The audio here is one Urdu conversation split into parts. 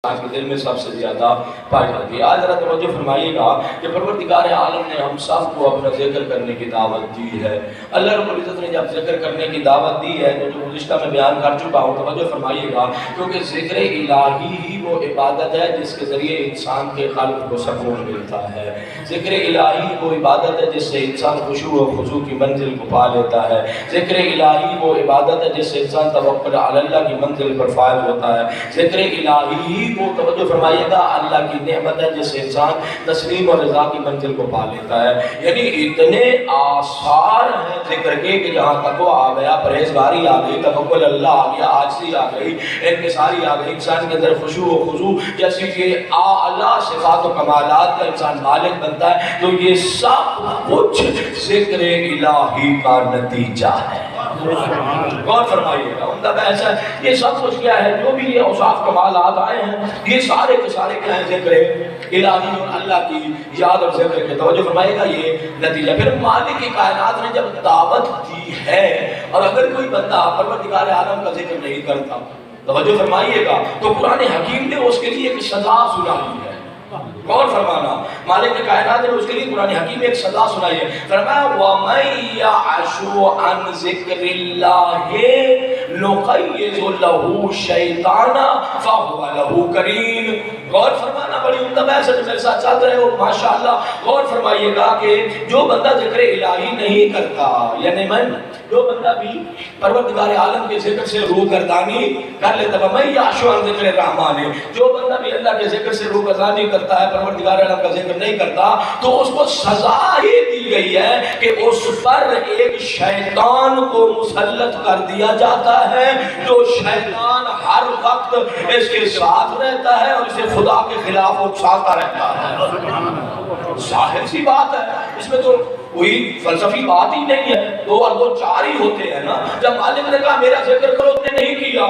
انسان کے دل میں سب سے زیادہ پائی جاتی ہے۔ آج ذرا توجہ فرمائیے گا کہ پروردگار عالم نے ہم سب کو اپنا ذکر کرنے کی دعوت دی ہے۔ اللہ رب العزت نے جب ذکر کرنے کی دعوت دی ہے تو جو گزشتہ میں بیان کر چکا ہوں، توجہ فرمائیے گا، کیونکہ ذکر الہی ہی وہ عبادت ہے جس کے ذریعے انسان کے قلب کو سکون ملتا ہے۔ ذکر الہی وہ عبادت ہے جس سے انسان خشوع و خضوع کی منزل کو پا لیتا ہے۔ ذکر الہی وہ عبادت ہے جس سے انسان توکل علی اللہ کی منزل پر فائز ہوتا ہے۔ ذکر الہی وہ، توجہ فرمائیے گا، اللہ کی نعمت ہے جس سے انسان تسلیم اور رضا کی منزل کو پا لیتا ہے۔ یعنی اتنے آثار ہیں ذکر کے کہ جہاں تقویٰ آ گیا، پرہیزگاری آ گئی، توکل اللہ آ گیا، عاجزی آ گئی، انکساری آ گئی، انسان کے اندر خشوع و خضوع جیسی کہ اعلیٰ صفات و کمالات کا انسان مالک بنتا ہے، تو یہ سب کچھ ذکر الہی کا نتیجہ ہے۔ غور فرمائیے گا، عمدہ بحث ہے۔ یہ سب کچھ کیا ہے؟ جو بھی یہ اوصاف کمالات آئے ہیں، یہ سارے کے سارے کیا ہیں؟ ذکر الہی اور اللہ کی یاد اور ذکر کے، توجہ فرمائیے گا، یہ نتیجہ۔ پھر مالک کی کائنات نے جب دعوت دی ہے، اور اگر کوئی بندہ پروردگار عالم کا ذکر نہیں کرتا، توجہ فرمائیے گا، تو قرآن حکیم نے اس کے لیے ایک سزا سنائی ہے۔ غور فرمانا، مالک کائنات نے اس کے لیے قرآن حکیم میں ایک سزا سنائی ہے۔ فرمایا وَمَن يَعْشُ عَنْ ذِكْرِ اللَّهِ نُقَيِّضْ لَهُ شَيْطَانًا فَهُوَ لَهُ قَرِينٌ۔ غور فرمانا، بڑی عمدہ بحث ہے، میرے ساتھ چل رہے ہو ماشاءاللہ۔ غور فرمائیے گا کہ جو بندہ ذکر الہی نہیں کرتا، یعنی جو بندہ بھی پروردگار عالم کے ذکر سے روگردانی کر لیتا ہے، وَمَن يَعْشُ عَنْ ذِكْرِ الرَّحْمَنِ، جو بندہ بھی اللہ کے ذکر سے روگردانی کرتا ہے، پروردگار عالم کا ذکر نہیں کرتا، تو اس کو سزا یہ دی گئی ہے کہ اس پر ایک شیطان کو مسلط کر دیا جاتا ہے، جو شیطان ہر وقت اس کے ساتھ رہتا ہے اور اسے خدا کے خلاف اکساتا رہتا ہے۔ ظاہر سی بات ہے، اس میں تو کوئی فلسفی بات ہی نہیں ہے، 2 اور 2 4 ہی ہوتے ہیں نا۔ جب مالک نے کہا میرا ذکر کرو، اس نے نہیں کیا،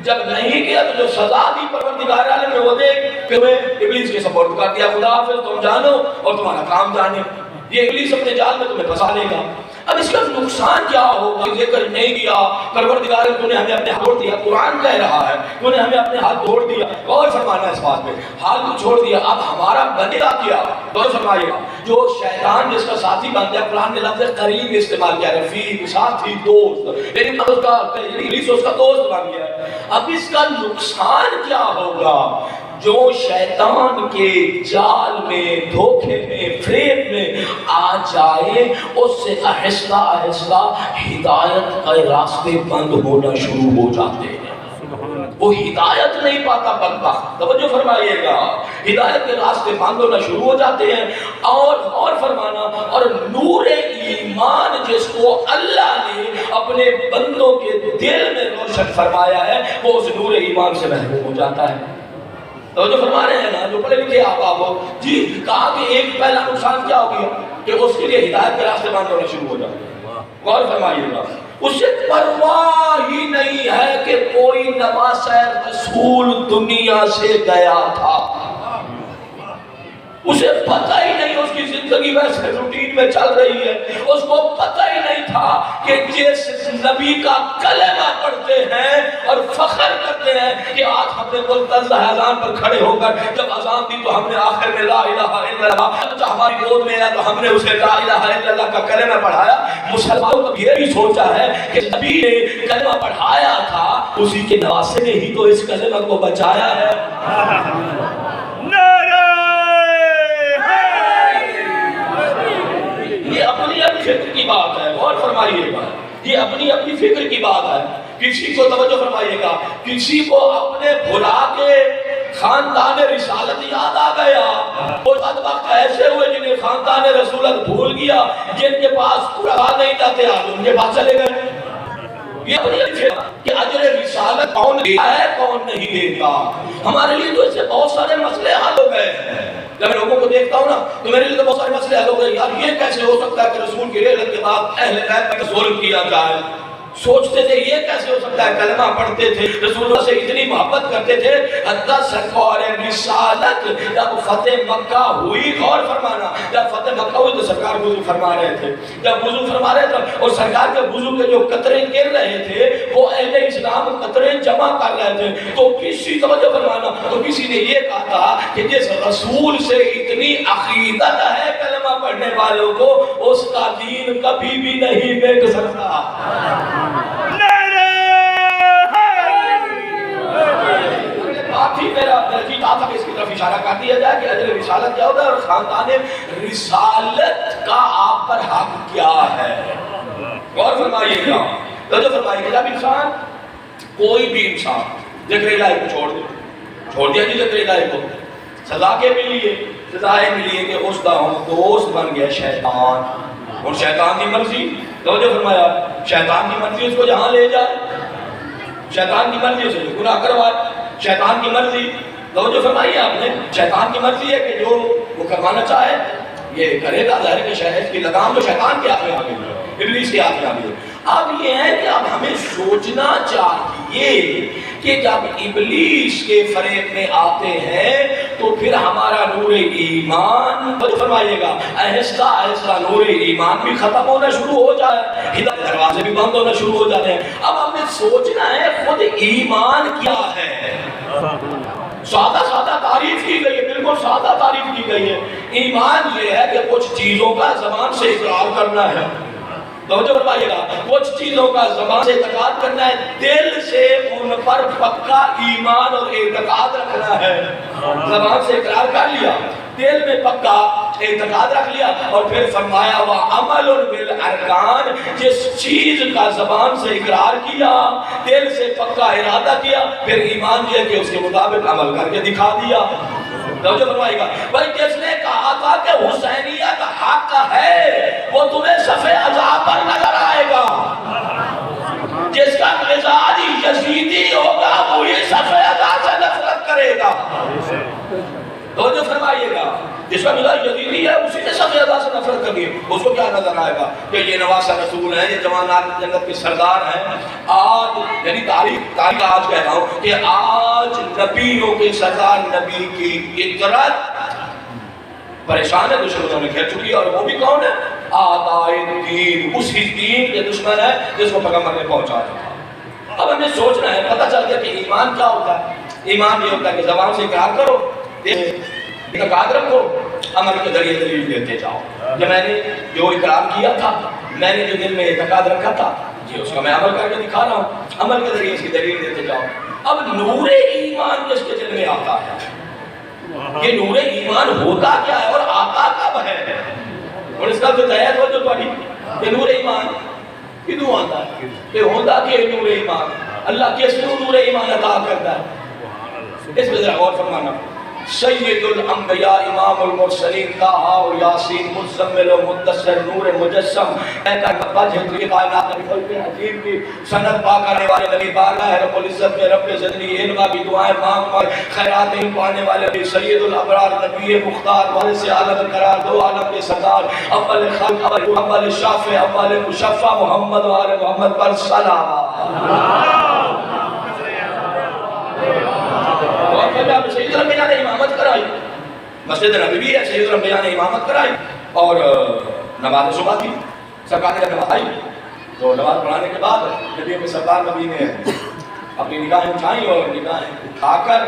جب نہیں کیا تو جو سزا دی پروردگار عالم نے وہ دے کہ میں ابلیس کے سپورٹ کر دیا، خدا حافظ، تم جانو اور تمہارا کام جانے، یہ ابلیس اپنے جال میں تمہیں پھنسا لے گا۔ اب اس کا نقصان کیا ہوگا؟ ذکر نہیں کیا، پروردگار تو نے ہمیں اپنے ہاتھ چھوڑ دیا، قرآن کہہ رہا ہے تو نے ہمیں اپنے ہاتھ چھوڑ دیا۔ غور فرمانا اس بات میں، ہاتھ کو چھوڑ دیا، اب ہمارا بنے گا کیا؟ غور فرمائیے گا، جو شیطان جس کا ساتھی بن گیا، قرآن نے لفظ قریب استعمال کیا، رفیق، ساتھی، دوست، لیکن اب اس کا ابلیس اس کا دوست بن گیا ہے۔ اب اس کا نقصان کیا ہوگا؟ جو شیطان کے جال میں، دھوکے میں، فریب میں آ جائے، اس سے آہستہ آہستہ ہدایت کے راستے بند ہونا شروع ہو جاتے ہیں۔ وہ ہدایت نہیں پاتا بدبخت، توجہ فرمائیے گا، ہدایت کے راستے بند ہونا شروع ہو جاتے ہیں۔ اور فرمانا، اور نور ایمان جس کو اللہ نے اپنے بندوں کے دل میں روشن فرمایا ہے، وہ اس نور ایمان سے محروم ہو جاتا ہے۔ توجہ فرما رہے ہیں نا، جو پڑھے لکھے آپ ہو جی، کہا کہ ایک پہلا نقصان کیا ہو گیا کہ اس کے لیے ہدایت کے راستے بند ہونے شروع ہو جاتے ہیں۔ غور فرمائیے گا، اسے پرواہ ہی نہیں ہے کہ کوئی نواسہ رسول دنیا سے گیا تھا، اسے پتہ ہی نہیں، اس کی زندگی ویسے روٹین میں چل رہی ہے، اس کو پتہ ہی نہیں تھا کہ جس نبی کا کلمہ پڑھتے ہیں اور فخر کرتے ہیں کہ آج ہم نے ملتز اذان پر کھڑے ہو کر جب اذان دی تو ہم نے آخر میں لا الہ الا اللہ، جب ہماری گود میں آیا تو ہم نے اسے لا الہ الا اللہ کا کلمہ پڑھایا۔ مسلمانوں کو یہ بھی سوچا ہے کہ نبی نے کلمہ پڑھایا تھا، اسی کے نواسے نے ہی تو اس کلمہ کو بچایا ہے۔ یہ اپنی اپنی فکر کی بات ہے، غور فرمائیے گا، یہ اپنی اپنی فکر کی بات ہے۔ کسی کو، توجہ فرمائیے گا، کسی کو اپنے بھلا کے خاندان رسالت یاد آ گیا، وہ بدبخت ایسے ہوئے جنہیں خاندان رسولت بھول گیا، جن کے پاس پورا نہیں جاتے آج ان کے پاس چلے گئے۔ یہ اپنی فکر کہ اجر رسالت کون لیتا ہے کون نہیں لیتا۔ ہمارے لیے تو اس سے بہت سارے مسئلے حل ہو گئے ہیں۔ جب میں لوگوں کو دیکھتا ہوں نا تو میرے لیے تو بہت سارے مسئلے حل ہو گئے، یار یہ کیسے ہو سکتا ہے کہ رسول کی رحلت کے بعد اہل بیت پر ظلم کیا جائے؟ سوچتے تھے یہ کیسے ہو سکتا ہے، کلمہ پڑھتے تھے، رسول اللہ سے اتنی محبت کرتے تھے، حتی سرکار رسالت جب فتح مکہ ہوئی، غور فرمانا، جب فتح مکہ ہوئی تو سرکار وضو فرما رہے تھے، جب وضو فرما رہے تھے اور سرکار کے وضو کے جو قطرے گر رہے تھے وہ اہل اسلام قطرے جمع کر رہے تھے، تو کسی توجہ فرمانا تو کسی نے یہ کہا تھا کہ جس رسول سے اتنی عقیدت ہے کلمہ پڑھنے والوں کو، اس کا دین کبھی بھی نہیں مٹ سکتا۔ کافی میرا جی تھا کہ اس کی طرف اشارہ کر دیا جائے کہ اجر رسالت کیا ہوتا ہے اور خاندان رسالت کا آپ پر حق کیا ہے۔ غور فرمائیے گا، توجہ فرمائیے گا، جب انسان کوئی بھی انسان ذکر الہی کو چھوڑ دیا جی، ذکر الہی کو سزا کے ملیے، سزائے ملیے کہ اس کا دوست بن گیا شیطان، اور شیطان کی مرضی، توجہ فرمایا، شیطان کی مرضی اس کو جہاں لے جائے، شیطان کی مرضی اسے گناہ کروائے، شیطان کی مرضی، توجہ فرمائیے آپ نے، شیطان کی مرضی ہے کہ جو وہ کروانا چاہے یہ کرے گا، ظاہر کہ شاید کی لگام تو شیطان کے ہاتھ میں آ گئی ہے، ابلیس کے ہاتھ میں آ گئی ہے۔ اب یہ ہے کہ اب ہمیں سوچنا چاہیے کہ جب ابلیس کے فریب میں آتے ہیں تو پھر ہمارا نور ایمان، توجہ فرمائیے گا، آہستہ آہستہ نور ایمان بھی ختم ہونا شروع ہو جائے، ہدایت کے دروازے بھی بند ہونا شروع ہو جاتے ہیں۔ اب ہمیں سوچنا ہے خود ایمان کیا ہے۔ سادہ سادہ تعریف کی گئی ہے، بالکل سادہ تعریف کی گئی ہے۔ ایمان یہ ہے کہ کچھ چیزوں کا زبان سے اقرار کرنا ہے، توجہ فرمائیے گا، کچھ چیزوں کا زبان سے اعتقاد کرنا ہے، دل سے ان پر پکا ایمان اور اعتقاد رکھنا ہے۔ زبان سے اقرار کر لیا، دل میں پکا اعتقاد رکھ لیا، اور پھر فرمایا وَعَمَلٌ بِالْأَرْكَانِ، جس چیز کا زبان سے اقرار کیا، دل سے پکا ارادہ کیا، پھر ایمان یہ کہ اس کے مطابق عمل کر کے دکھا دیا۔ توجہ فرمائیے گا، بھائی جس نے کہا تھا کہ حسینیت حق ہے وہ تمہیں صف عذاب پر نظر آئے گا، جس کا مزاج یزیدی ہوگا وہی صف عذاب سے نفرت کرے گا۔ توجہ فرمائیے گا، جس کا مزاج یزیدی ہے اسی نے صف عذاب سے نفرت کرنی ہے، اس کو کیا نظر آئے گا کہ یہ نواسہ رسول ہیں، یہ جوانات جنت کے سردار ہیں۔ آج یعنی تاریخ آج کہہ رہا ہوں کہ آج نبیوں کے سردار نبی کی عطرت پریشان ہے، دشمنوں نے گھیر چکی ہے، اور وہ بھی کون ہے؟ آدائے دین، اسی دین کے دشمن ہے جس کو پیغمبر نے پہنچا دیا۔ اب ہمیں سوچنا ہے، پتہ چل گیا کہ ایمان کیا ہوتا ہے۔ ایمان یہ ہوتا ہے کہ زبان سے اقرار کرو، اعتقاد رکھو، عمل کے ذریعے دلیل دیتے جاؤ۔ جو میں نے جو اقرار کیا تھا، میں نے جو دل میں اعتقاد رکھا تھا، جی اس کا میں عمل کر کے دکھا رہا ہوں، عمل کے ذریعے اس کی دلیل دیتے جاؤ۔ اب نور ایمان جس کے دل میں آتا ہے، یہ نور ایمان ہوتا کیا ہے اور آتا کب ہے؟ اور اس کا جو تحت ہو جو پڑھی کہ نور ایمان کدوں آتا ہے، کہ ہوتا کہ نور ایمان اللہ کس کو نور ایمان عطا کرتا ہے؟ اس میں ذرا غور فرمانا۔ سید الانبیاء امام المرسلین طٰہٰ و یاسین مزمل و مدثر نور مجسم، اے وجہ کی کائنات نبی خلق حکیم کی سند پا کرنے والے نبی، بارگاہ رب العزت میں رب زدنی علمہ کی دعائیں مانگ مانگ خیرات ہی پانے والے نبی، سید الابرار نبی مختار، وارث عالم قرار دو عالم کے سردار، اول خلق اول شافع اول مشفع محمد و آل محمد پر صلوات۔ سید الانبیاء نے امامت کرائی، مسجد نبوی ہے، سید الانبیاء نے امامت کرائی اور نماز صبح کی سرکار نے نماز آئی تو نماز پڑھانے کے بعد نبی کے سردار نبی نے اپنی نگاہیں اٹھائیں اور نگاہیں اٹھا کر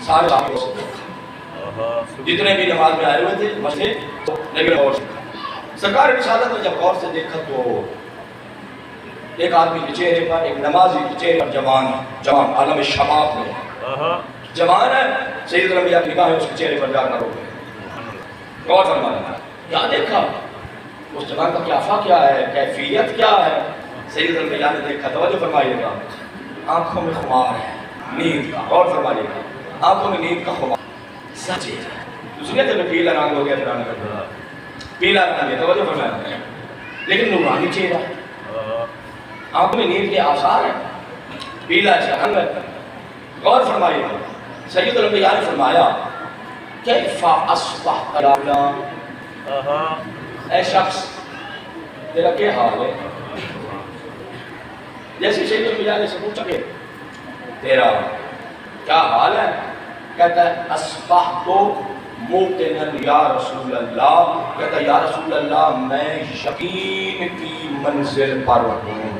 سارے صحابہ سے دیکھا، جتنے بھی نماز میں آئے ہوئے تھے مسجد نبی نے غور سے دیکھا۔ سرکار رسالت نے جب غور سے دیکھا تو ایک آدمی کے چہرے پر، ایک نمازی کے چہرے پر جوان عالم شباب میں جوان ہے، سید الانبیاء کی نگاہیں اس کے چہرے پر جا کر ہو گئے۔ غور فرمایا، کیا دیکھا؟ اس جوان کا قیافہ کیا ہے، کیفیت کیا ہے؟ سید الانبیاء نے دیکھا، توجہ فرمائیے گا، آنکھوں میں خمار ہے نیند کا، غور فرمائیے گا، آنکھوں میں نیند کا خمار سچ ہے، دوسری نے پیلا رنگ ہو گیا، پیلا رنگ ہے، توجہ فرمائیے، لیکن نورانی چہرہ، آنکھوں میں نیند کے آثار ہیں، پیلا رنگ ہے۔ غور فرمائیے گا، سید الانبیاء نے فرمایا کیف اصبحت یا غلام، اے شخص تیرا کیا حال ہے؟ جیسے سید الانبیاء نے سے پوچھا کہ تیرا کیا حال ہے؟ کہتا ہے اصبحت موقنا یا رسول اللہ، کہتا ہے یا رسول اللہ میں یقین کی منزل پر ہوں،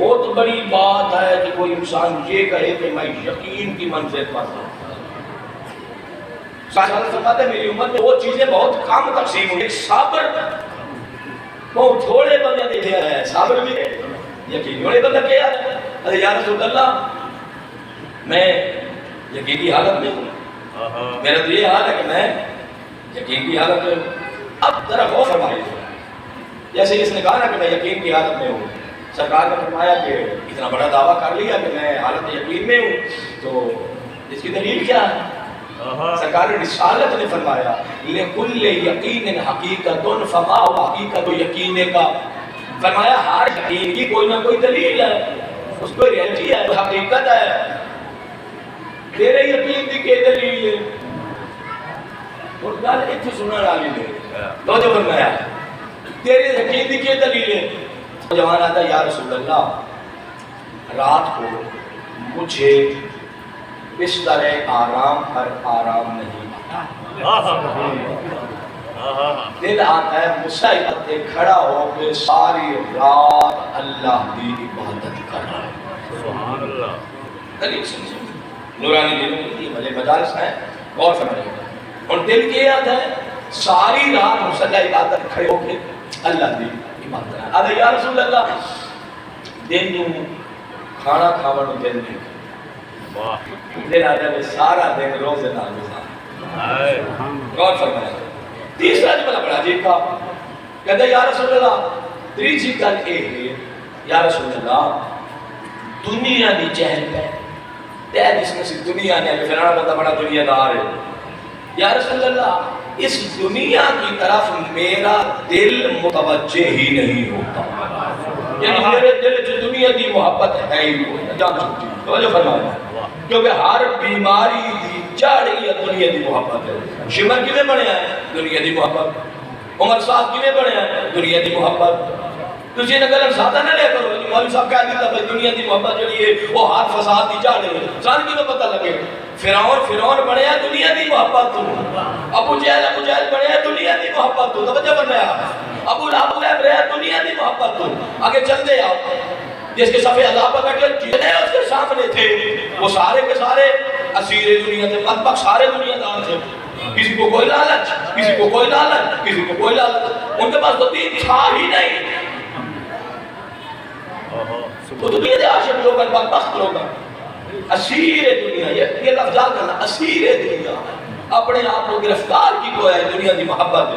بہت بڑی بات ہے کہ کوئی انسان یہ کہے کہ میں یقین کی منزل پر ہوں. فرماتے ہیں میری امت میں وہ چیزیں بہت کم تقسیم ہوئی. صبر بہت تھوڑے بندے دیکھے ہیں, صبر بھی یقین بڑے بندے کیا ہے. ارے یا رسول اللہ میں یقین کی حالت میں ہوں, میرا تو یہ حال ہے کہ میں یقین کی حالت میں ہوں. اب ذرا غور فرمائیے, جیسے اس نے کہا نا کہ میں یقین کی حالت میں ہوں, سرکار نے فرمایا کہ اتنا بڑا دعویٰ کر لیا کہ میں حالت یقین میں ہوں, تو اس کی دلیل کیا ہے؟ سرکار رسالت نے فرمایا لِكُلِّ يَقِينٍ حَقِيقَةٌ فَمَا هُوَ حَقِيقَةُ يَقِينِ کا. فرمایا ہر یقین کی کوئی نہ کوئی دلیل ہے, اس کو ریئلٹی ہے, حقیقت ہے. تیرے یقین کی کیا دلیل ہے؟ اور گل اتنے سننے والی ہے تو جو فرمایا تیرے یقین کی کیا دلیل ہے؟ جوان آتا یا رسول اللہ رات کو مجھے بستر آرام پر آرام نہیں آتا, دل آتا ہے مسجد پہ کھڑا ہو کے ساری رات اللہ کی عبادت کرنا. سبحان اللہ. دلیل سنیے, نورانی دلوں کی بھلے مجالس ہیں, غور فرمائیے. اور دل کے آتا ہے ساری رات مسجد عبادت کھڑے ہو کے اللہ کی عبادت کرنا. آدھے یا رسول اللہ دن نوں کھانا کھاون نوں دل نہیں, دل آتا ہے سارا دن روزے نال گزارنا. غور فرمائیے. تیسرا جملہ بڑا عجیب تھا, کہتے یا رسول اللہ تیسری گل یہ ہے یا رسول اللہ دنیا دی چہل پہل تے جس میں سے دنیا نے فلانا بندہ بڑا دنیا دار ہے. یا رسول اللہ اس دنیا کی طرف میرا دل متوجہ ہی نہیں ہوتا, یعنی میرے دل جو دنیا دی محبت ہے ہی کوئی جان چکی. توجہ فرمائیں, کیونکہ ہر بیماری دی جڑ یہ دنیا دی محبت ہے. شمر کیویں بنیا ہے؟ دنیا دی محبت. عمر صاحب کیویں بنیا ہے؟ دنیا دی محبت. تسی نہ گل سادہ نہ لے کرو, مولوی صاحب کہہ دیتا بھائی دنیا دی محبت جڑی ہے وہ ہر فساد دی جڑ ہے. سان کیویں پتہ لگے؟ فرعون بنیا دنیا دی محبت تو, ابو جہل بنیا دنیا دی محبت تو. توجہ فرمایا, ابو لہب رہا دنیا دی محبت تو. آگے چلتے آپ جس کے صفحے عذاب پر بیٹھے جتنے اس کے سامنے تھے وہ سارے کے سارے اسیر دنیا تھے, بدبخت سارے دنیا دار تھے. کسی کو کوئی لالچ, کسی کو کوئی لالچ, کسی کو کوئی لالچ. ان کے پاس تو دین تھا ہی نہیں. وہ دنیا دے عاشق لوگ ہیں, بدبخت لوگ ہیں, اسیر دنیا. یہ لفظ یاد کرنا, اسیر دنیا. اپنے آپ کو گرفتار کی کوئی ہے دنیا دی محبت ہے.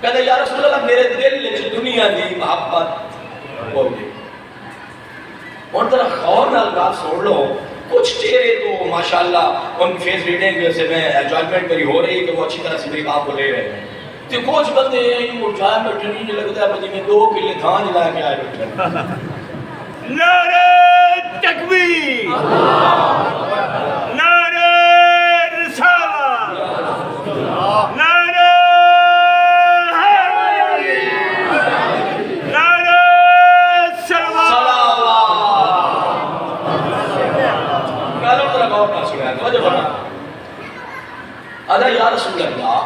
کہتے یا رسول اللہ میرے دل میں دنیا دی محبت ہو گئی. اور ذرا غور نال بات سن لو. کچھ چہرے تو ماشاءاللہ ان فیس ریڈنگ سے میں انجوائمنٹ میری ہو رہی ہے کہ وہ اچھی طرح سے میری بات کو لے رہے ہیں. تو کچھ بندے مرجھائے بیٹھے نہیں لگتا ہے مجھے میں 2 کلے دھان جلا کے آئے بیٹھے. نعرہ تکبیر, نعرہ رسالت, نعرہ حیدری, نعرہ صلوات. کہلو ترہ غور نہ سنا ہے. توجہ فرما. ادھا یا رسول اللہ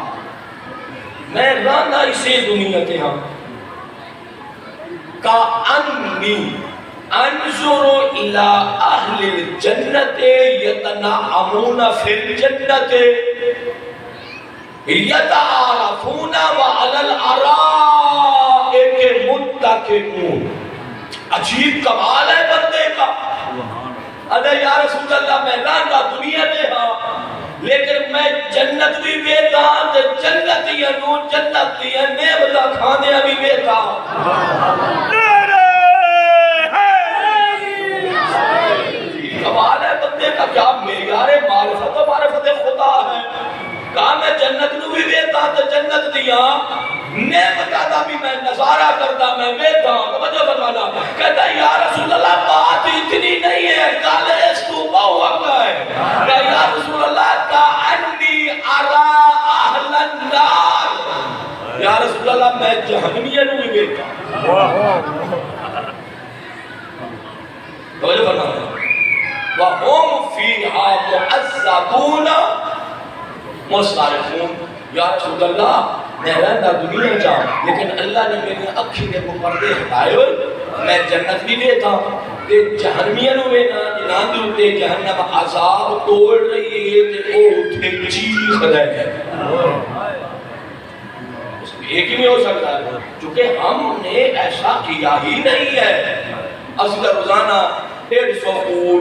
میں رانا اسے دنیا کے ہاں کا انی انظر الى اہل الجنت یتنعمون فی الجنت یتعارفون وعلی الارائک متکئون. عجیب کمال ہے بندے کا. ادھا یا رسول اللہ میں رانا دنیا میں ہاں لیکن میں جنت بھی بیتا تے جنتیاں نو جنتیاں نعمتاں کھانے بھی بیتا. کمال ہے بندے کا, کیا معیار معرفت و معرفت خدا ہے. کہا میں جنت نو بھی بیتا تے جنت دیاں نعمتاں دا بھی میں نظارہ کرتا میں بیتا. توجہ فرمانا. کہتا یا رسول اللہ بات اتنی نہیں ہے, کالے اس تو بہت ہے. کہ یا رسول اللہ کا انی ارا اہل النار, یا رسول اللہ میں جہنمیہ نو بھی بیتا. توجہ فرمانا. وَهُمْ فِيهَا مُعَذَّبُونَ مُصْطَرِخُونَ. یا رسول اللہ میں رہتا دنیا جاؤں لیکن اللہ نے میری اکھی کے وہ پردے ہٹائے میں جنت بھی ویکھاں تے جہنمیاں نو وینا جنہاں دے اوتے جہنم عذاب توڑ رہی ہے تے او اٹھے چیخ رہے ہیں. ایک ہی نہیں ہو سکتا ہے چونکہ ہم نے ایسا کیا ہی نہیں ہے. اصل روزانہ 150 کوڑ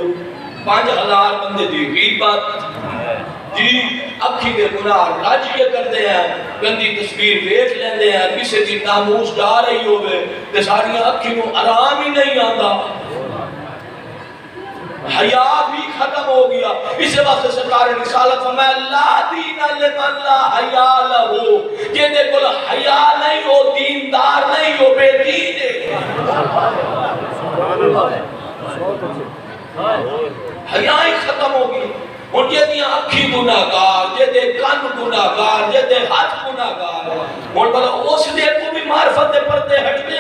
5000 بندے دی غیبت جی اکھی دے گناہ رج کے کرتے ہیں گندی تصویر ویچ لیندے ہیں کسی دی ناموس جا رہی ہوئے تے ساریاں اکھی نو آرام ہی نہیں آتا. حیا بھی ختم ہو گیا. اس واسطے سرکار رسالت فرمایا لا دین لمن لا حیا لہو جے کول حیا نہیں ہو دیندار نہیں ہو بے دین ہے. حیا ہی ختم ہو گئی. ہن جے دیاں اکھی گناہگار جے دے کان گناہگار جے دے ہاتھ گناہگار ہن بلا اس دے کو بھی معرفت دے پردے ہٹ گئے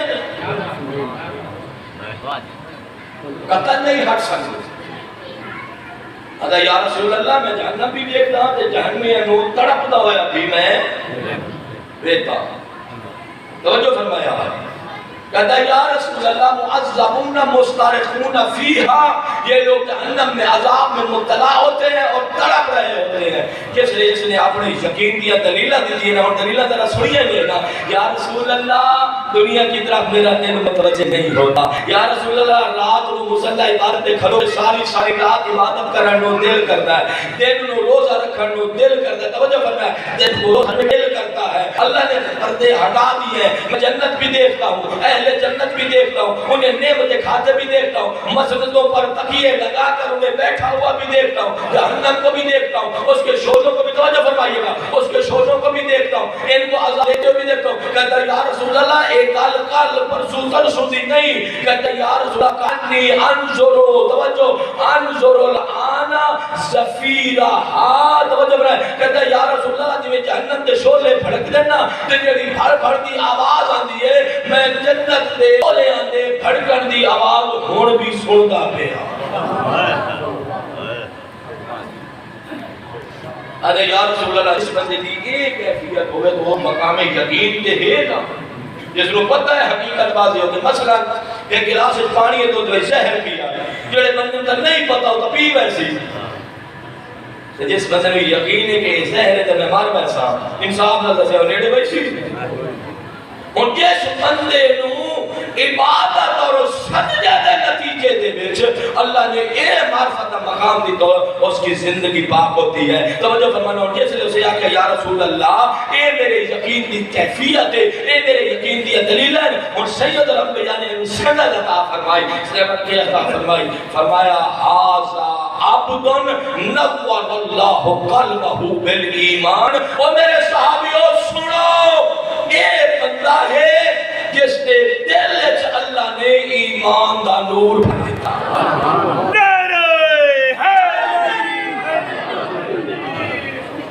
قطع نہیں ہٹ سکتے. ادا یا رسول اللہ میں جہنم بھی دیکھتا ہوں تے جہنمی انو تڑپتا ہوا بھی میں ویتا. توجہ فرمایا کہتا یا رسول اللہ معذبون مسترخون فیہا یہ لوگ جہنم میں عذاب میں مبتلا ہوتے ہیں اور تڑپ رہے ہوتے ہیں. جس نے اپنے یقین دیا دلیلہ دی نا اور دلیلہ ذرا سنیے گے نا. یا رسول اللہ دنیا کی طرف میرا دل متوجہ نہیں ہوتا. یا رسول اللہ رات نو مصلی عبادت کھڑو ساری رات عبادت کرن نو دل کرتا ہے. دن نو روزہ رکھن نو دل کرتا ہے. توجہ فرمائیں دن کو روزہ دل کرتا ہے. اللہ نے پردے ہٹا دیے ہیں. میں جنت بھی دیکھتا ہوں اہل جنت بھی دیکھتا ہوں انہیں نعمتیں کھاتے بھی دیکھتا ہوں مسجدوں پر تکیے لگا کر انہیں بیٹھا ہوا بھی دیکھتا ہوں. جہنم کو بھی دیکھتا ہوں اس کے شوشوں کو بھی توجہ فرمائیے گا اس کے شوشوں کو بھی دیکھتا ہوں ان کو عذاب دیتے ہوئے بھی دیکھتا ہوں. کہتا یا رسول اللہ ایک کل پرسوں تر سوزی نہیں. کہتا یا رسول اللہ کانی انظرو توجہ انظرو الآنا زفیرہ توجہ فرمائے. کہتا یا رسول اللہ جی میں جہنم دے شولے پھڑک دینا تے جڑی پھڑ پھڑ دی آواز آندی ہے میں جنت دے شولے آندے پھڑکن دی آواز ہون بھی سندا پیا. ارے یا رسول اللہ اس بندے دی ایک کیفیت ہوئے تو وہ مقام یقین تے ہے نا جس کو پتہ ہے حقیقت بازی ہوتی. مثلا ایک گلاس پانی ہے تو زہر پیا جڑے بندے کا نہیں پتہ ہوتا پی ویسی جس بندے میں یقین ہے کہ زہر ہے تو میں مار ویسا انصاف نہ دسے نیڑے ویسی. اور جس بندے نو عبادت اور سجدے دے نتیجے دے وچ اللہ نے اے معرفت مقام دی تو اس کی زندگی پاک ہوتی ہے. توجہ فرمانا اور جس نے اسے آکھا یا رسول اللہ اے میرے یقین دی کیفیت ہے اے میرے یقین دی دلیل ہے. اور سید الانبیاء نے سند عطا فرمائی سند کی عطا فرمائی فرمایا ھذا عبد نور اللہ قلبہ بالایمان. اور میرے صحابیوں سنو یہ بندہ ہے جس نے دل وچ اللہ نے ایمان دا نور بھر دیتا.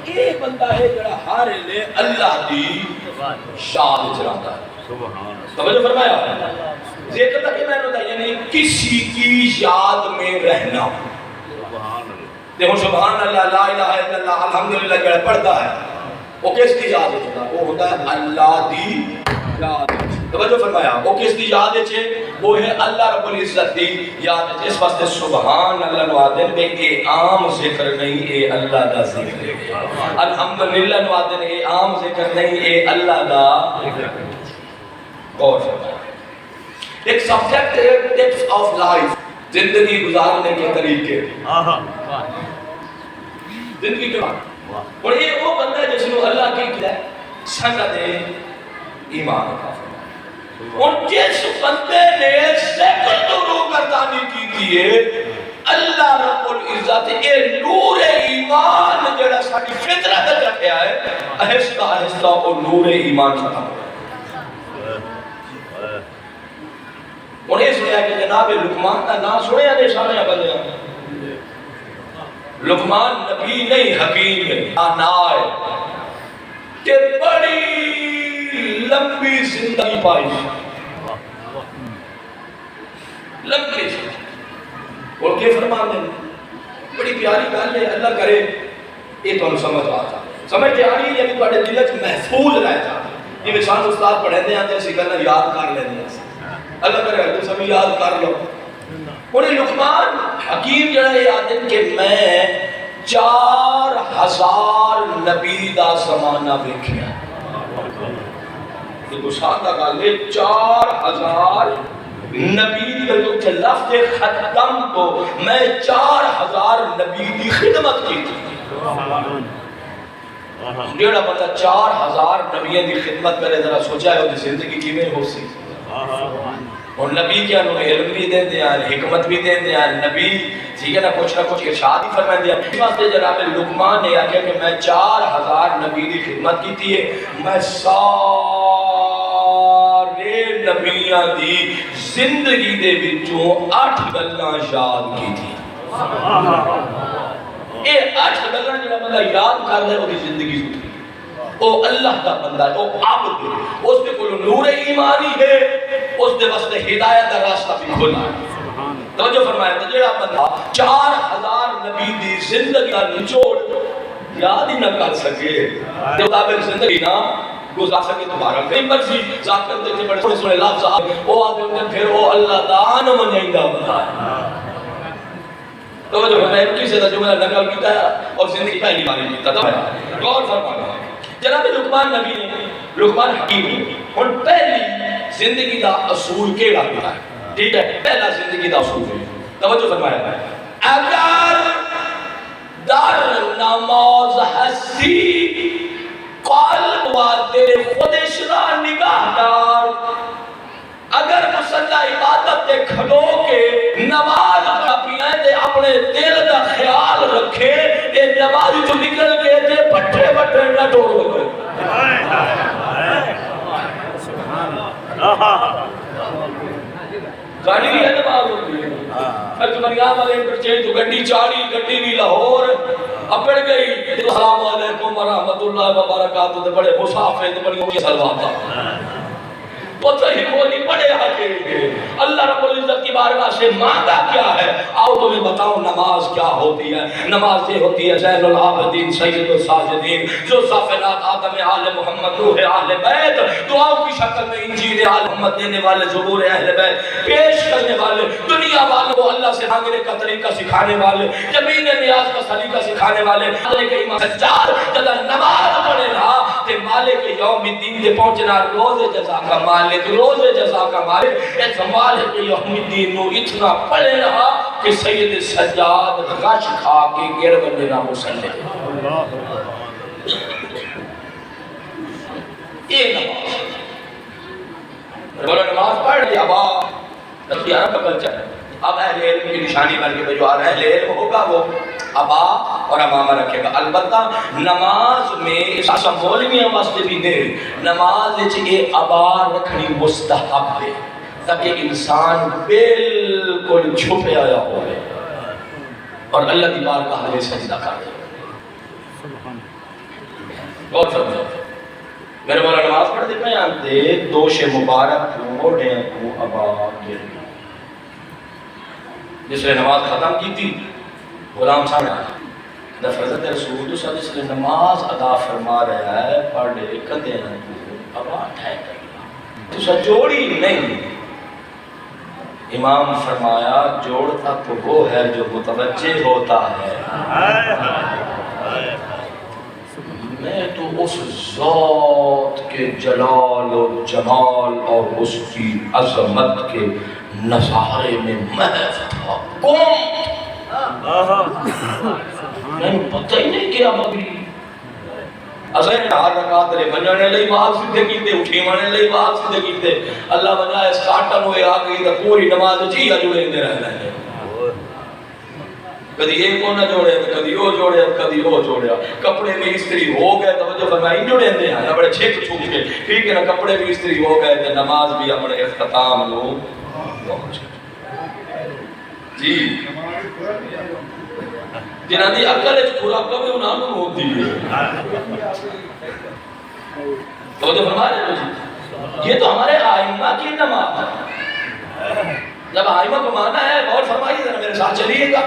یہ بندہ ہے جڑا ہر لے اللہ دی شان چلاتا ہے. توجہ فرمایا ذکر تک میں نے بتایا یعنی کسی کی یاد میں رہنا. دیکھو سبحان اللہ لا الہ الا اللہ الحمدللہ جڑا پڑھتا ہے وہ کس کی یاد ہوتا ہے؟ وہ ہوتا ہے اللہ دی یاد. توجہ فرمایا وہ کس دی یاد ہے؟ وہ ہے اللہ رب العزت دی یاد ہے. اس واسطے سبحان اللہ نوادن میں اے عام ذکر نہیں اے اللہ دا ذکر ہے. الحمدللہ نوادن اے عام ذکر نہیں اے اللہ دا غور فرمایا. ایک سبجیکٹ ہے ٹپس آف لائف زندگی گزارنے کے طریقے. زندگی کے بعد اور یہ وہ بندہ جس نے اللہ کی سنت ایمان کا اور جس بندے نے سیکٹروں گردانی کی ہے اللہ رب العزت اے نور ایمان جڑا ساری فطرت رکھیا ہے آہستہ آہستہ وہ نور ایمان ختم ہو گیا. اور یہ سنیا کہ جناب لقمان کا نام سنیا نے سارے بندے لقمان نبی نہیں حکیم ہے آنائے کہ بڑی لمبی زندگی پائی لمبی زندگی. اور کیا فرمان دیں بڑی پیاری گل ہے اللہ کرے یہ تو سمجھ آتا سمجھ آ رہی یعنی تھوڑے دل وچ محفوظ رہ جاتا. یہ مثال استاد پڑھے دے آتے اسی گل یاد کر لیندے ہیں اللہ کرے تو سب یاد کر لو انہیں لقمان حکیم جڑا یہ آدم کہ میں 4000 نبی دا زمانہ دیکھیا یہ گسان دا گل ہے 4000 نبی دی لفظ ختم تو میں 4000 نبی دی خدمت کی تھی جیڑا بندہ 4000 نبیوں دی خدمت کرے ذرا سوچا ہے وہ زندگی کیویں ہو سی اور نبی کیا انہوں نے علم بھی دین دیا حکمت بھی دین دیا نبی ٹھیک ہے نا کچھ ارشاد ہی فرمائے دیا اس واسطے جناب لقمان نے آکھیا کہ میں 4000 نبی دی خدمت کی تھی میں سارے نبیاں دی زندگی دے وچوں 8 گلاں یاد کی تھی اے 8 گلاں جڑا بندہ یاد کر لے وہ زندگی سدھری او اللہ دا بندہ ہے او عابد ہے اس دے کول نور ایمانی ہے اس دے واسطے ہدایت دا راستہ بھی کھلا ہے توجہ فرمایا تو جڑا بندہ 4000 نبی دی زندگی دا نچوڑ یاد ہی نہ کر سکے تے مطابق زندگی نہ گزار سکے تمہارا کئی مرضی ذاکر دیکھتے بڑے سنے لفظ او آدم نے پھر وہ اللہ دان منجائندہ بندہ ہے توجہ فرمایا کسی دا جملہ نقل کیتا ہے اور زندگی پہلی بار کیتا تھا غور فرمایا جناب لقمان نبی نے لقمان حکیم نے اور پہلی زندگی دا اصول کیڑا ہوتا ہے ٹھیک ہے پہلا زندگی دا اصول ہے توجہ فرمایا اگر در نماز ہستی قلب و دل خودش را نگاہ دار اگر مصلی عبادت دے کھلو کے نماز پڑھیں تے اپنے دل دا خیال رکھے اے نماز جو نکل گئے تے پٹھے پٹھے نہ ٹوڑ گئے گاڑی بھی ہے نماز ہوتی ہے اج مریم والے انٹرچینج تو گڈی چاڑی گڈی بھی لاہور اپڑ گئی السلام علیکم ورحمۃ اللہ وبرکاتہ تے بڑے مسافر تے بڑی ہوئی سلوات پتہ ہی کوئی پڑھے آگے اللہ رب العزت کی بارگاہ سے مانگا کیا ہے آؤ تمہیں بتاؤ نماز کیا ہوتی ہے نماز یہ ہوتی ہے زین العابدین سید الساجدین جو صافنات آدم آل محمد روح آل بیت دعاؤں کی شکل میں انجیل آل محمد دینے والے زبور اہل بیت پیش کرنے والے دنیا والوں کو اللہ سے مانگنے کا طریقہ سکھانے والے زمین نیاز کا سلیقہ سکھانے والے مالک امام سجاد جب نماز پڑھے رہا تے مالک یوم الدین دے پہنچنا روز جزا کا مالک روز جزا کا مالک ایک مالک یوم الدین نو اتنا پڑھے رہا کہ سید سجاد غش کھا کے گر بندے نہ مسلح یہ نماز بولا نماز پڑھ لیا ابا تسبیحہ کا کلچر ہے اب اہل علم کی نشانی بن کے جو اہل علم ہوگا وہ ابا اور امامہ رکھے گا البتہ نماز میں اسا مولویاں واسطے بھی دے نماز یہ ابا رکھنی مستحب ہے تاکہ انسان بالکل چھپے آیا ہوئے اور اللہ کی بارگاہ میں سجدہ کر دے غور فرمائیں میرے مولا نماز پڑھ دے بیان دے دوش مبارک موڑے کو ابا گر جس نے نماز ختم کی تھی غلام سامنے آیا فرضت رسول صلی اللہ علیہ وسلم نماز ادا فرما رہا ہے پڑھ لے کدے نہ ابا ٹھہر گیا تو سا جوڑی نہیں امام فرمایا جوڑتا تو وہ ہے جو متوجہ ہوتا ہے میں تو اس ذات کے جلال و جمال اور اس کی عظمت کے نظارے میں محو تھا میں پتہ ہی نہیں کیا مگری اسے ہر رکعت لے مننے لئی بات سیدھے کیتے اٹھی مننے لئی بات سیدھے کیتے اللہ بنا اس کاٹن ہوئے آ گئی تو پوری نماز جی جڑے دے رہنا ہے کدی ایک کو نہ جوڑے کدی وہ جوڑے کدی وہ جوڑیا کپڑے میں استری ہو گئے توجہ فرمائی جوڑے دے ہیں بڑے چھک چھوٹ کے ٹھیک ہے نا کپڑے بھی استری ہو گئے تے نماز بھی اپنے اختتام لو پہنچ جی جنہاں دی عقل وچ پورا کبھی انہاں نوں ہوندی ہے توجہ فرما رہے ہو جی یہ تو ہمارے آئمہ کی نماز ہے جب آئمہ کو مانا ہے غور فرمائیے ذرا میرے ساتھ چلیے گا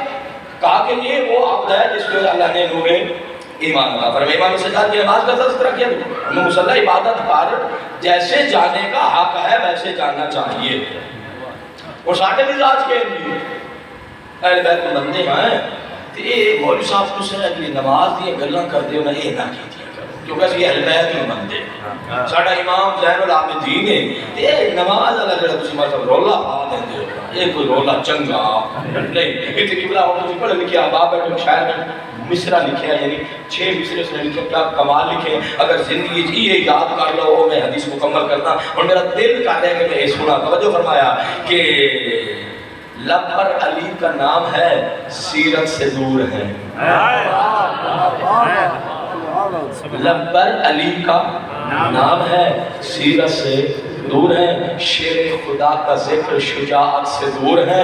کہا کہ یہ وہ عبد ہے جس کو اللہ نے نور ایمان کا فرمایا امام سجاد کی نماز کا تذکرہ کیا ہمیں مصلی عبادت پر جیسے جانے کا حق ہے ویسے جاننا چاہیے اور ساٹھے مزاج کے لیے اہل بیت میں بندے ہیں تو یہ مولوی صاحب کو سے اگلی نماز دی گلاں کر دے انہیں یہ نہ کیجیے کرو کیونکہ اسی اہل بیت میں بندے ہیں ساڑھا امام زین العابدین ہے یہ نماز اللہ جڑا تسی مطلب رولا پا دیں دے یہ کوئی رولا چنگا نہیں یہ قبلہ ہوں تسی پڑھ لکھیا باب بیٹھو شاید مصرہ لکھیا یعنی 6 مصرے اس نے لکھیا کیا کمال لکھے اگر زندگی یہ یاد کر لو وہ میں حدیث مکمل کرتا اور میرا دل کر ہے کہ میں یہ سنا توجہ فرمایا کہ لب پر علی کا نام ہے سیرت سے دور ہے لب پر علی کا نام ہے سیرت سے دور ہے شیر خدا کا ذکر شجاعت سے دور ہے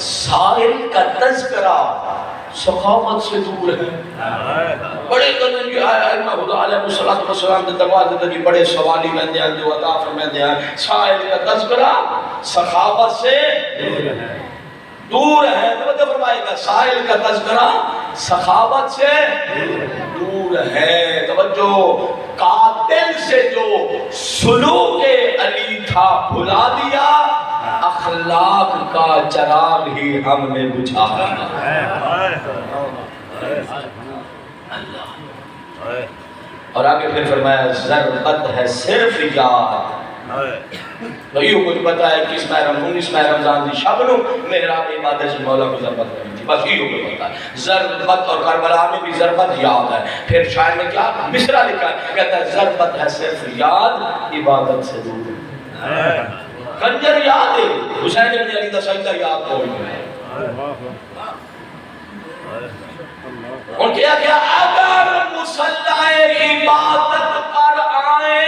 سائل کا تذکرہ سخاوت سے دور ہے بڑے قدر جو ائمہ خدا علیہ السلام کے دربار زندگی بڑے سوالی بندے ہیں جو عطا فرماتے ہیں سائل کا تذکرہ سخاوت سے دور ہے توجہ فرمائے گا سائل کا تذکرہ سخاوت سے دور ہے توجہ قاتل سے جو سلوک علی تھا بھلا دیا اخلاق کا چراغ ہی ہم نے بجھا دیا اللہ اور آگے پھر فرمایا ضربت ہے صرف یاد یہ کچھ پتا ہے کہ 19 ماہ رمضان دی شب نو محراب عبادت سے مولا کو ضربت کرنی تھی بس یہ کچھ پتا ہے ضربت اور کربلا میں بھی ضربت یاد ہے پھر شاعر نے کیا مصرع لکھا ہے کہتا ہے ضربت ہے صرف یاد عبادت سے دور ہے خنجر یاد ہے حسین بن علی دا سجدہ یاد ہو اور کیا کیا اگر مصلح عبادت پر آئے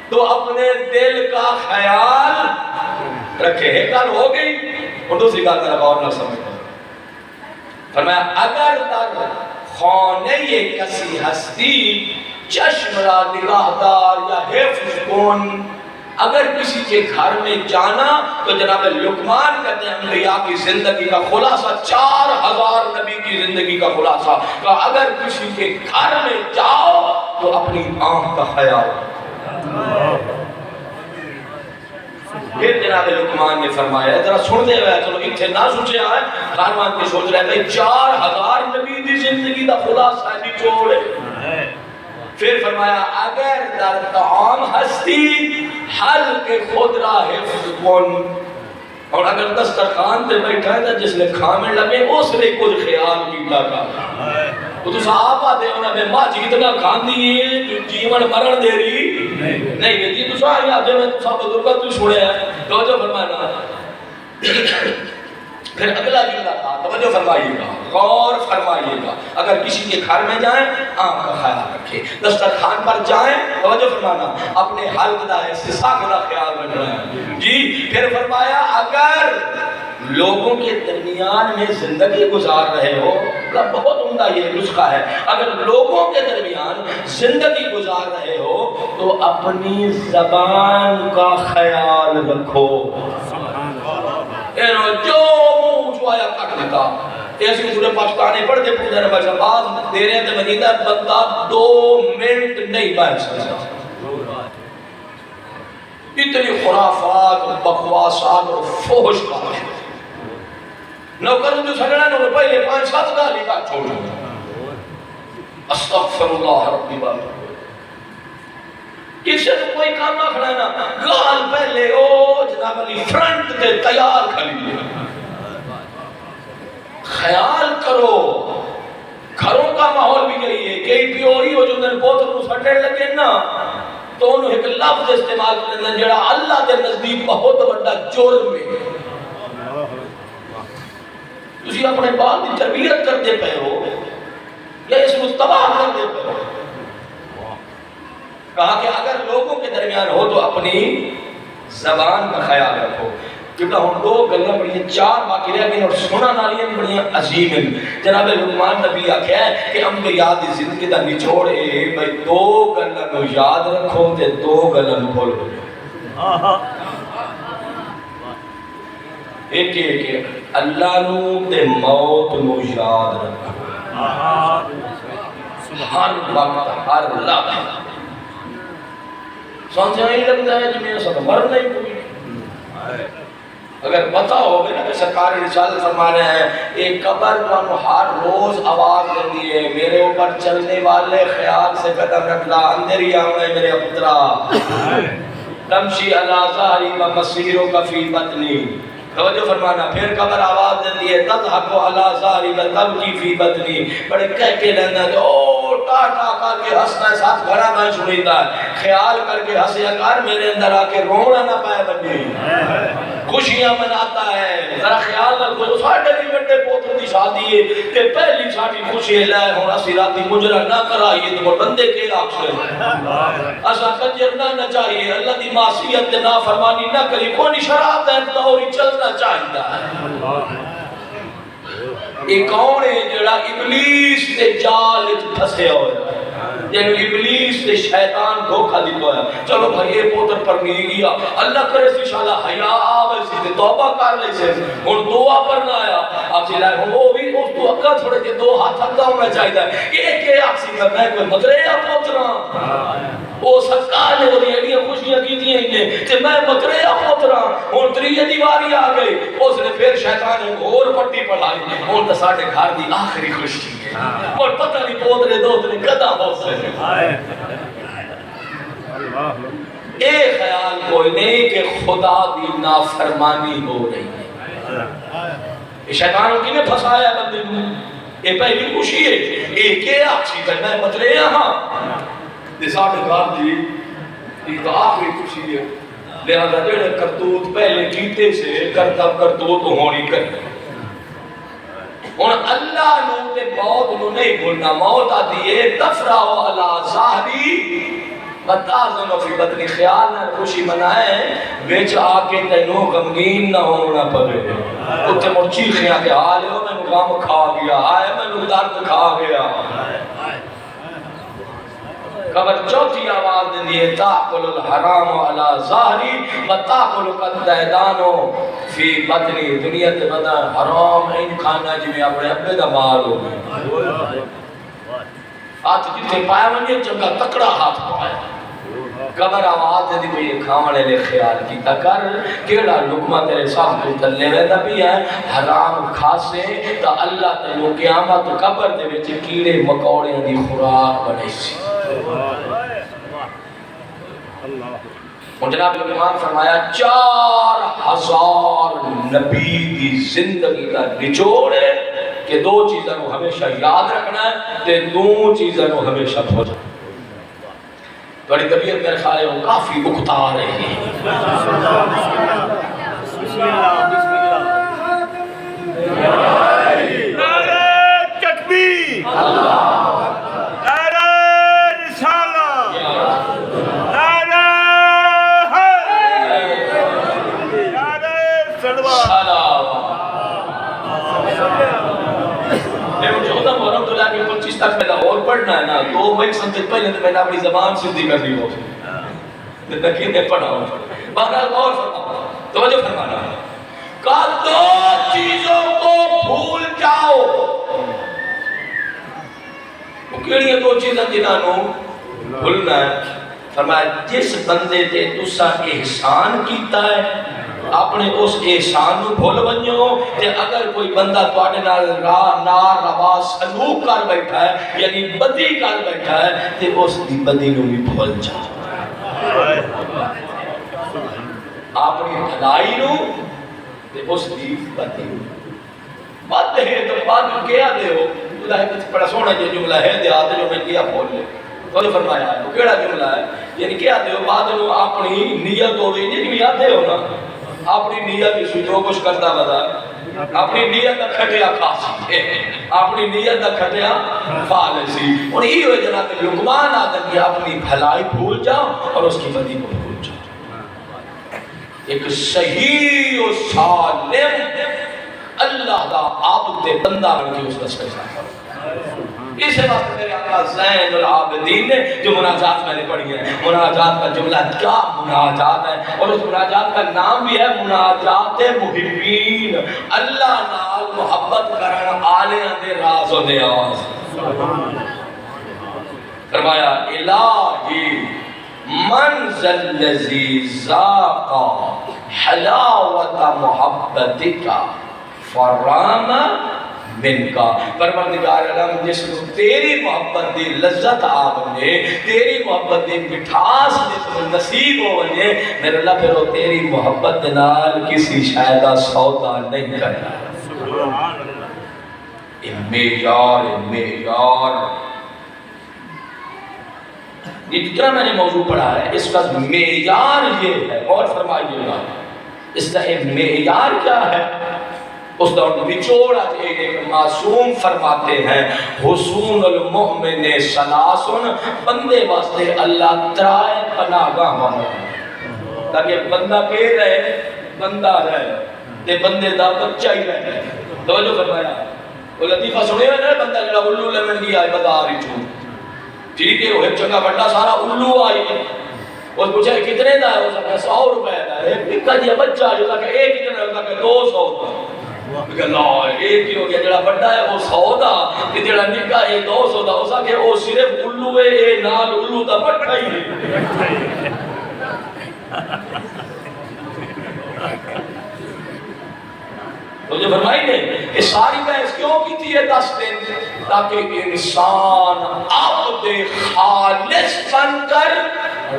تو اپنے دل کا خیال رکھے ایک گل ہو گئی اور دوسری گل میرا غور نہ سمجھتا فرمایا اگر در خانہ کسی ہستی چشم را نگاہدار یا حفظ کن اگر کسی کے گھر میں جانا تو جناب لقمان کہتے ہیں انبیاء کی زندگی کا خلاصہ 4000 نبی کی زندگی کا خلاصہ کہ اگر کسی کے گھر میں جاؤ تو اپنی آنکھ کا خیال پھر جناب لقمان نے فرمایا ذرا سنتے ہوئے چلو اتنے نہ سوچے آئے خانوان کے سوچ رہے تھے 4000 نبی دی زندگی دا خلاصہ نچوڑ ہے پھر فرمایا اگر در طعام ہستی حل کے خود را حفظ کن اور اگر دسترخوان تے بیٹھا ہے جس نے کھانے لگے اس نے کچھ خیال کیتا کا تو تو صحابہ دے انہاں میں ماں جتنا کھان دیئے جیون مرن دے رہی نہیں یہ تو صحابہ یاد ہے میں تو صحابہ بزرگا تو چھوڑے ہیں توجہ فرمانا پھر اگلا جملہ تھا توجہ فرمائیے گا غور فرمائیے گا اگر کسی کے گھر میں جائیں آنکھ کا خیال رکھے دسترخوان پر جائیں توجہ فرمانا اپنے حلق دا استساغ دا خیال رکھنا ہے جی پھر فرمایا اگر لوگوں کے درمیان میں زندگی گزار رہے ہو بہت عمدہ یہ نسخہ ہے اگر لوگوں کے درمیان زندگی گزار رہے ہو تو اپنی زبان کا خیال رکھو جو منہ آیا کٹ دیتا ایسے سورہ پاکستانی پڑھتے پوچھتے ہیں بھائی باز دے رہے ہیں مدینہ بندہ 2 منٹ نہیں بیٹھ سکتا اتنی خرافات بکواسات اور فحش باتیں نوکر جو سجنا نو پہلے 5-7 گالی کا چھوڑ استغفر اللہ ربی بابا کسی نے کوئی کام نہ کھڑانا گال پہلے او جناب علی فرنٹ تے تیار کھڑی لیا خیال کرو گھروں کا ماحول بھی یہی ہے کئی پیوری ہو جو اندر بوتل کو سٹے لگے نا تو انہوں ایک لفظ استعمال کرنے جڑا اللہ کے نزدیک بہت بڑا جرم ہے تسی اپنے بال کی تربیت کرتے پہ ہو یا اس کو تباہ کرتے پہ ہو کہا کہ اگر لوگوں کے درمیان ہو تو اپنی زبان کا خیال رکھو کیونکہ ہم 2 گلیں بڑی ہیں 4 باقی رہ گئیں اور سنا نالیاں بڑی ہیں عظیم ہیں جناب لقمان نبی آکھیا ہے کہ ہم کے یاد زندگی دا نچوڑ ہے بھئی 2 گلیں کو یاد رکھو تے 2 گلیں بھول ہو ایک اللہ نو تے موت نو یاد رکھو ہر وقت ہر لمحہ سمجھا ہی لگتا ہے جی میں سب مرنا ہی کوئی اگر پتہ ہوگا نا کہ سرکار رسالت فرما رہے ہیں ایک قبر کو ہر روز آواز دیتی ہے میرے اوپر چلنے والے خیال سے قدم رکھنا اندر ہی آؤں میرے پترا تمشی علی ظہری و مسیرک فی بطنی. توجہ فرمانا. پھر قبر آواز دیتی ہے تضحک علی ظہری و تبکی فی بطنی. بڑے کہہ کے لینا جو ٹا ٹا کر کے ہنسنا ساتھ گھرا میں سنیتا ہے خیال کر کے ہنسیا کر میرے اندر آ کے رونا نہ پائے بنی خوشیاں مناتا ہے. ذرا خیال رکھو ساڈے بھی بڑے پوتر دی شادی ہے کہ پہلی ساڈی خوشی لے ہن اسی راتی مجرا نہ کرائیے تو بندے کے آکھے اسا کنجر نہ نچائیے اللہ دی معصیت تے نافرمانی نہ کری کوئی شراب ہے تو ہی چلنا چاہیے. یہ کون ہے جڑا ابلیس تے جال وچ پھسیا ہوا ہے جنہوں ابلیس تے شیطان دھوکہ دیتا ہے. چلو بھائی یہ پوتر پر نہیں گیا اللہ کرے سی شالا حیا آوے سی تے توبہ کر لے سے ہن دعا پر نہ آیا آپ سے لائے وہ بھی اس تو اکا تھوڑے کے دو ہاتھ اکا ہونا چاہیے ایک کے آکسی کا میں کوئی مطرے یا پوترا وہ سرکار نے وہ ایڈیاں خوشیاں کی دیا انہیں کہ میں مطرے یا پوترا ہن تریہ دیواری آ گئی اس نے پھر شیطان نے اور پٹی پڑھائی ہن تو ساڑھے گھر دی آخری خوشی ہے اور پتہ نہیں پوترے دوترے کدا ہو سے اے خیال کوئی نہیں کہ خدا دی نافرمانی ہو رہی ہے. شیطان کی نے پھنسایا بندے کو یہ پہلی خوشی ہے ایک یہ آکسی کرنا ہے مطلے یہاں یہ ساڑھے گھر دی یہ تو آخری خوشی ہے. لہذا جڑے کرتوت پہلے کیتے سے کرتوت ہونی کرنے اور اللہ نو تے موت نو نہیں بھولنا. موت آتی ہے تفراو علی ظاہری بتازنو فی بطنی. خیال نہ خوشی منائے بیچ آکے تینوں غمگین نہ ہونا پڑے اتنے مرچی خیاں کے حال ہے میں نو غم کھا گیا آئے میں نو درد کھا گیا. قبر چوتھی آواز دیئے تاکل الحرام علی ظاہری و تاکل قدیدانو فی بطنی. دنیا تے بدا حرام این کھانا جی میں اپنے ابے دا مال ہو گئے ہاتھ جتے پایا منی چنگا تکڑا ہاتھ پایا. قبر آواز دی کوئی کھاونے لے خیال کی تکر کیڑا لقمہ تیرے ساتھ کو تلے ویدہ بھی ہے حرام کھاسے تا اللہ تیلو قیامت قبر دے وچ کیڑے مکوڑے دی خوراک بنے سی. اور جناب امام فرمایا 4000 نبی دی زندگی کا نچوڑ ہے کہ دو چیزوں کو ہمیشہ یاد رکھنا ہے تے دو چیزوں کو ہمیشہ بھوجنا. بڑی طبیعت میرے خیال ہے وہ کافی اکتا رہی ہے. نعرہ تکبیر نعرہ رسالت نعرہ حیدر نعرہ صلوات. محرم تو لاکھ 25 تک میں اور پڑھنا ہے نا 2 مہینے سے پہلے تو میں نے اپنی زبان سدھی کر دی ہو تاکہ میں پڑھا ہوں. بہرحال غور فرماؤ توجہ فرمانا کہ دو چیزوں کو بھول جاؤ. وہ کیڑی دو چیزیں جنہاں بھولنا ہے. فرمایا جس بندے تے تسا احسان کیتا ہے اپنے اس احسان نو بھول ونجو تے اگر کوئی بندہ تواڈے نال ناروا سلوک کر بیٹھا ہے یعنی بدی کر بیٹھا ہے تے اس دی بدی نو بھی بھول جاؤ. اپنی بھلائی نو تے اس دی بدی نو بد ہے تو بد کیا دے ہو خدا ہے کچھ بڑا سونا جملہ ہے دیات جو میں کیا بول لے تو فرمایا ہے وہ کیڑا جملہ ہے یعنی کیا دے ہو بعد نو اپنی نیت ہو گئی نہیں یاد دے ہو نا اپنی نیت کی جو کچھ کرتا بتا اپنی نیت کا کھٹیا کھاسی اپنی نیت کا کھٹیا فالسی. اور یہ ہوئے جناب لقمان آدم کی اپنی بھلائی بھول جاؤ اور اس کی بدی کو بھول جاؤ. ایک صحیح و سالم اللہ دا عبد بندہ بن کے اس کا سجدہ کرو. اس وقت میرے آقا زین العابدین نے جو مناجات میں نے پڑھی ہے مناجات کا جملہ کیا مناجات ہے اور اس مناجات کا نام بھی ہے مناجات محبین. اللہ نال محبت کرن آلیاں دے راز و نیاز. فرمایا الہی من ذلذی ذاق حلاوت محبتک فرام منکا، پروردگار عالم جس کو تیری محبت دی لذت آ بنے، تیری محبت دی مٹھاس جس کو نصیب ہو بنے، میرے اللہ پھر وہ تیری محبت نال کسی شاید سودا نہیں کرنا۔ معیار یہ جتنا میں نے موضوع پڑھا ہے اس کا معیار یہ ہے، اور فرمائیے گا اس کا معیار کیا ہے؟ اس کا نچوڑ آج ایک معصوم فرماتے ہیں حصون المؤمن ثلاثن، بندے واسطے اللہ ترائے پناہ گاہ بنا تاکہ بندہ کہ رہے، بندہ رہے تے بندے دا بچہ ہی رہے۔ توجہ فرمایا، وہ لطیفہ سنے ہوئے نا، بندہ جڑا الو لمن گیا ہے بازار وچوں، ٹھیک ہے وہ ایک چنگا بڑا سارا الو آئی، وہ پوچھا کتنے دا ہے؟ وہ کہا 100 روپے دا ہے۔ ایک جی بچہ جو کہا کہ ایک کتنے دا کہ 200 دا، کہ اللہ ایک ہی ہو گیا، جڑا بڑا ہے وہ 100 دا تے جڑا نکا ہے 200 دا، اس کہ وہ صرف الو ہے، اے نال الو دا بٹھا ہی ہے۔ تو جو فرمائی نے یہ ساری بحث کیوں کی تھی؟ یہ 10 دن تاکہ انسان عبد خالص بن کر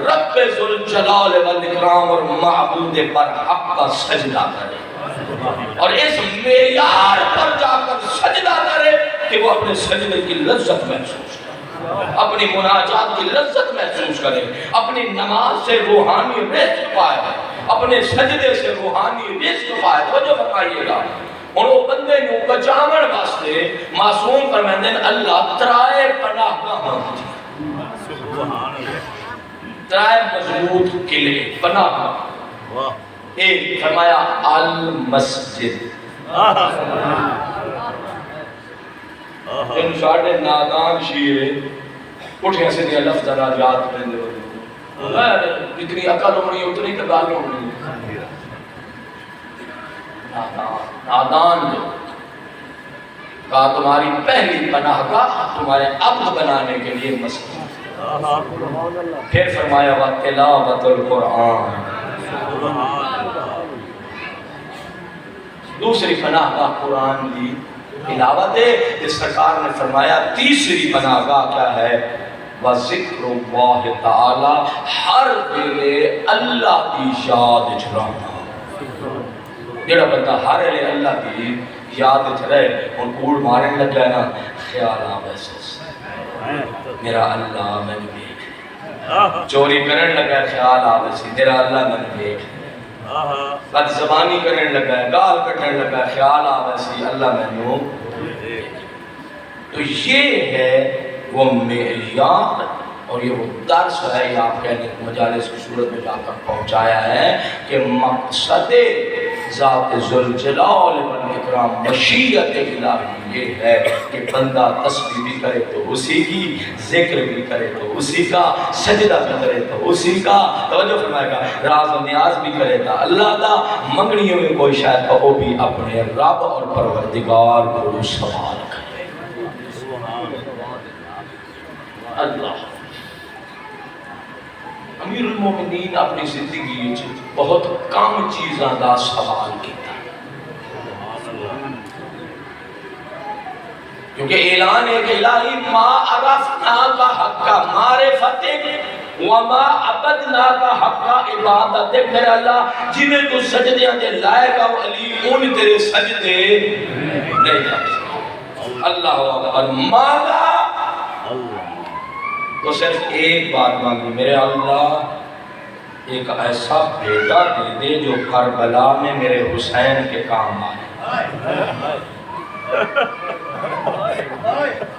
رب ذوالجلال والاکرام اور معبود برحق کا سجدہ کرے، اور اس معیار پر جا کر سجدہ کرے کہ وہ اپنے سجدے کی لذت محسوس کرے، اپنی مناجات کی لذت محسوس کرے، اپنی نماز سے روحانی رزق پائے، اپنے سجدے سے روحانی رزق پائے۔ توجہ فرمائیے گا، اور وہ بندے نو بچاون واسطے معصوم فرماندے ہیں اللہ ترائے پناہ گاہ، ترائے مضبوط قلعے پناہ گاہ۔ ایک فرمایا المسجد، ان ساڑھے نادان شیئے اٹھے سے دیا لفظ راجات پہنے ہوئے، جتنی عقل ہونی اتنی تدال ہونی، نادان جو کہا تمہاری پہلی پناہ گاہ تمہارے عبد بنانے کے لیے مسجد۔ پھر فرمایا وَتِلَاوَةُ الْقُرْآنِ، دوسری پناہ گاہ قرآن کی تلاوت ہے۔ اس سرکار نے فرمایا تیسری پناہ گاہ کیا ہے؟ وَذِكْرُ اللَّهِ تَعَالَى، ہر ویلے اللہ کی یاد چھرانا۔ جڑا بندہ ہر ویلے اللہ کی یاد چھرے، ان کوڑ مارن لگ جائے نا، خیال آوے سے میرا اللہ میں نے دیکھ، چوری کرن لگا خیال آوے سے میرا اللہ میں نے دیکھ، بد زبانی کرن لگا گال کٹن لگا خیال آوے سے اللہ میں نے دیکھ۔ تو یہ ہے وہ معیار اور یہ وہ درس ہے، یہ آپ کہنے مجالس کی صورت میں جا کر پہنچایا ہے کہ مقصد ذات ذوالجلال والاکرام مشیت الہی یہ ہے کہ بندہ تسبیح بھی کرے تو اسی کی، ذکر بھی کرے تو اسی کا، سجدہ بھی کرے تو اسی کا، توجہ فرمائے گا، راز و نیاز بھی کرے تا اللہ کا، منگنیوں میں کوئی شاید وہ بھی اپنے رب اور پروردگار کو سوال کرے۔ اللہ امیر المومنین اپنی زندگی بہت کم چیزاں دا سوال کیتا، کیونکہ اعلان ہے کہ الہی ما عرفنا کا حق معرفتک وما عبدنا کا حق عبادتک، میرے اللہ جنہیں تو سجدے دے لائے گا علی ان تیرے سجدے نہیں کر سکتے۔ اللہ اکبر، مالا تو صرف ایک بات مانگی، میرے اللہ ایک ایسا بیٹا دے دے جو کربلا میں میرے حسین کے کام آئے۔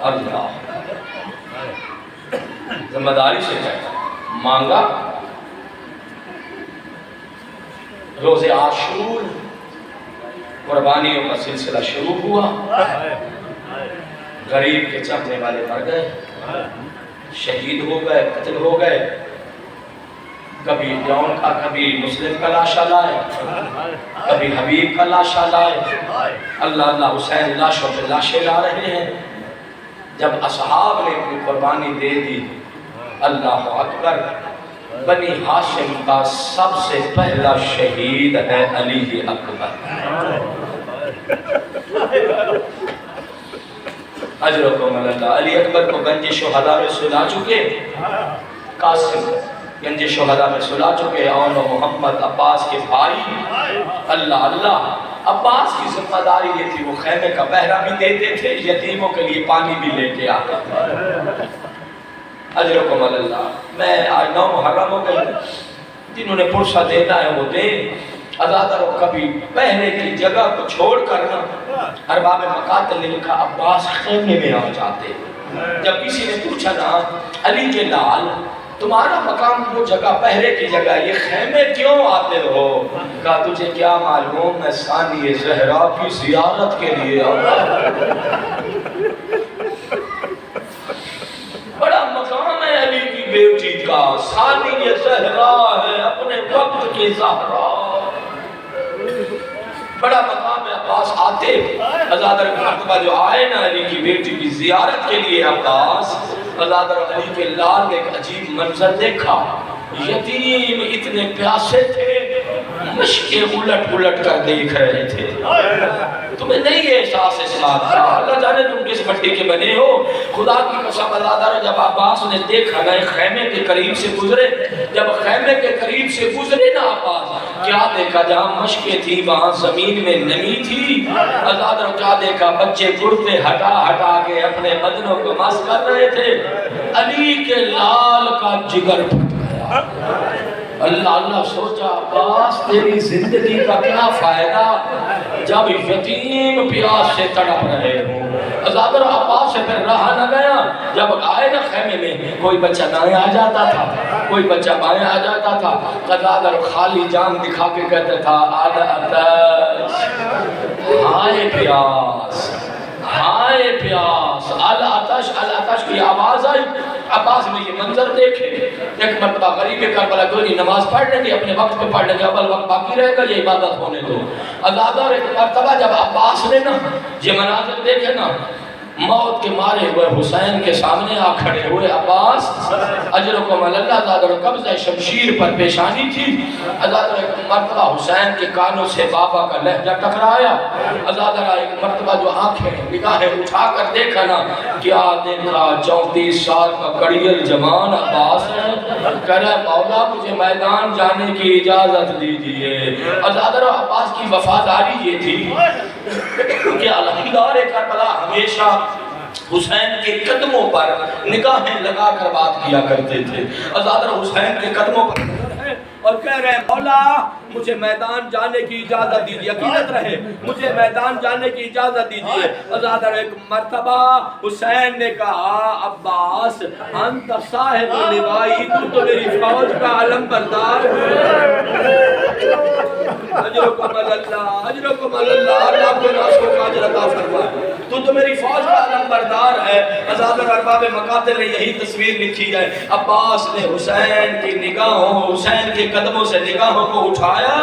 اللہ ذمہ داری سے کہتا مانگا، روز عاشور قربانیوں کا سلسلہ شروع ہوا، غریب کے چاہنے والے مر گئے، شہید ہو گئے، قتل ہو گئے، کبھی جون کا، کبھی مسلم کا لاشا لائے، کبھی حبیب کا لاشا لائے، اللہ اللہ حسین لاشوں پہ لاشیں لا رہے ہیں۔ جب اصحاب نے اپنی قربانی دے دی، اللہ اکبر، بنی ہاشم کا سب سے پہلا شہید ہے علی اکبر۔ اجرکم اللہ۔ علی اکبر کو گنج شہداء میں سلا چکے، قاسم گنج شہداء میں سلا چکے، اور محمد عباس کے بھائی، اللہ اللہ، عباس کی ذمہ داری یہ تھی، وہ خیمے کا پہرا بھی دیتے تھے، یتیموں کے لیے پانی بھی لے کے آتے تھے۔ اجرکم اللہ۔ میں آج 9 محرم ہو گئی، جنہوں نے پرسہ دینا ہے وہ دے، ازادہ رو کبھی پہلے کی جگہ کو چھوڑ کرنا۔ ارباب مقاتل نے لکھا عباس خیمے میں آ جاتے۔ جب کسی نے پوچھا نا علی کے لال تمہارا مقام وہ جگہ پہرے کی جگہ، یہ خیمے کیوں آتے ہو؟ کہا تجھے کیا معلوم، میں ثانی زہرا کی زیارت کے لیے آتا۔ بڑا مقام ہے علی کی بیٹی کا، ثانی زہرا ہے، اپنے وقت کی زہرا، بڑا مقام ہے۔ عباس آتے، ازادر مرتبہ جو آئے نا علی کی بیٹی کی زیارت کے لیے عباس، ازادر علی کے لال نے ایک عجیب منظر دیکھا، یتیم اتنے پیاسے تھے، مشکیں الٹ الٹ کر دیکھ رہے تھے۔ تمہیں نہیں احساس اس بات کا، اللہ جانے تم کس مٹی کے بنے ہو، خدا کی قسم ازادر جب عباس نے دیکھا نا خیمے کے قریب سے گزرے، جب خیمے کے قریب سے گزرے نا عباس، کیا دیکھا؟ جہاں مشکیں تھی وہاں زمین میں نمی تھی۔ ازادر کیا دیکھا؟ بچے کرتے ہٹا ہٹا کے اپنے بدنوں کو مس کر رہے تھے۔ علی کے لال کا جگر پھٹ گیا۔ اللہ اللہ سوچا عباس تیری زندگی کا کیا فائدہ جب یتیم پیاس سے تڑپ رہے ہوں۔ ازادر عباس سے پھر رہا نہ گیا، جب آئے نا خیمے میں کوئی بچہ دائیں آ جاتا تھا، کوئی بچہ بائیں آ جاتا تھا، ازادر خالی جان دکھا کے کہتا تھا العطش، ہائے پیاس، ہائے پیاس، العطش العطش کی آواز آئی۔ عباس نے یہ منظر دیکھے، ایک مرتبہ غریب کربلا کوئی نماز پڑھ لیں گے، اپنے وقت پہ پڑھ لیں گے، اول وقت باقی رہے گا، یہ عبادت ہونے دو۔ ازادر ایک مرتبہ جب عباس نے نا یہ مناظر دیکھے نا، موت کے مارے ہوئے حسین کے سامنے آ کھڑے ہوئے عباس، اجرکم اللہ، ازادر قبضہ شمشیر پر پیشانی تھی۔ ازادر ایک مرتبہ حسین کے کانوں سے بابا کا لہجہ ٹکرایا۔ ازادر ایک مرتبہ جو آنکھیں نگاہیں اٹھا کر دیکھا نا، کیا دیکھا؟ 34 سال کا کڑیل جوان عباس ہے، کہہ رہا مولا مجھے میدان جانے کی اجازت دیجئے۔ ازادر عباس کی وفاداری یہ تھی کہ الحمدار کربلا ہمیشہ حسین کے قدموں پر نگاہیں لگا کر بات کیا کرتے تھے۔ ازادر حسین کے قدموں پر اور کہہ رہے ہیں مولا مجھے میدان جانے کی اجازت دیجئے، یقینت رہے مجھے میدان جانے کی اجازت دیجئے۔ ازادر ایک مرتبہ حسین نے کہا عباس انت صاحب لوائی، تو میری فوج کا علم بردار ہے۔ اجرکم اللہ، اجرکم اللہ، اللہ کو ناس کو اجر عطا فرمائے، تو میری فوج کا علم بردار ہے۔ ازادر ارباب مقاتل نے یہی تصویر لکھی ہے، عباس نے حسین کی نگاہوں، حسین کے قدموں سے نگاہوں کو اٹھایا،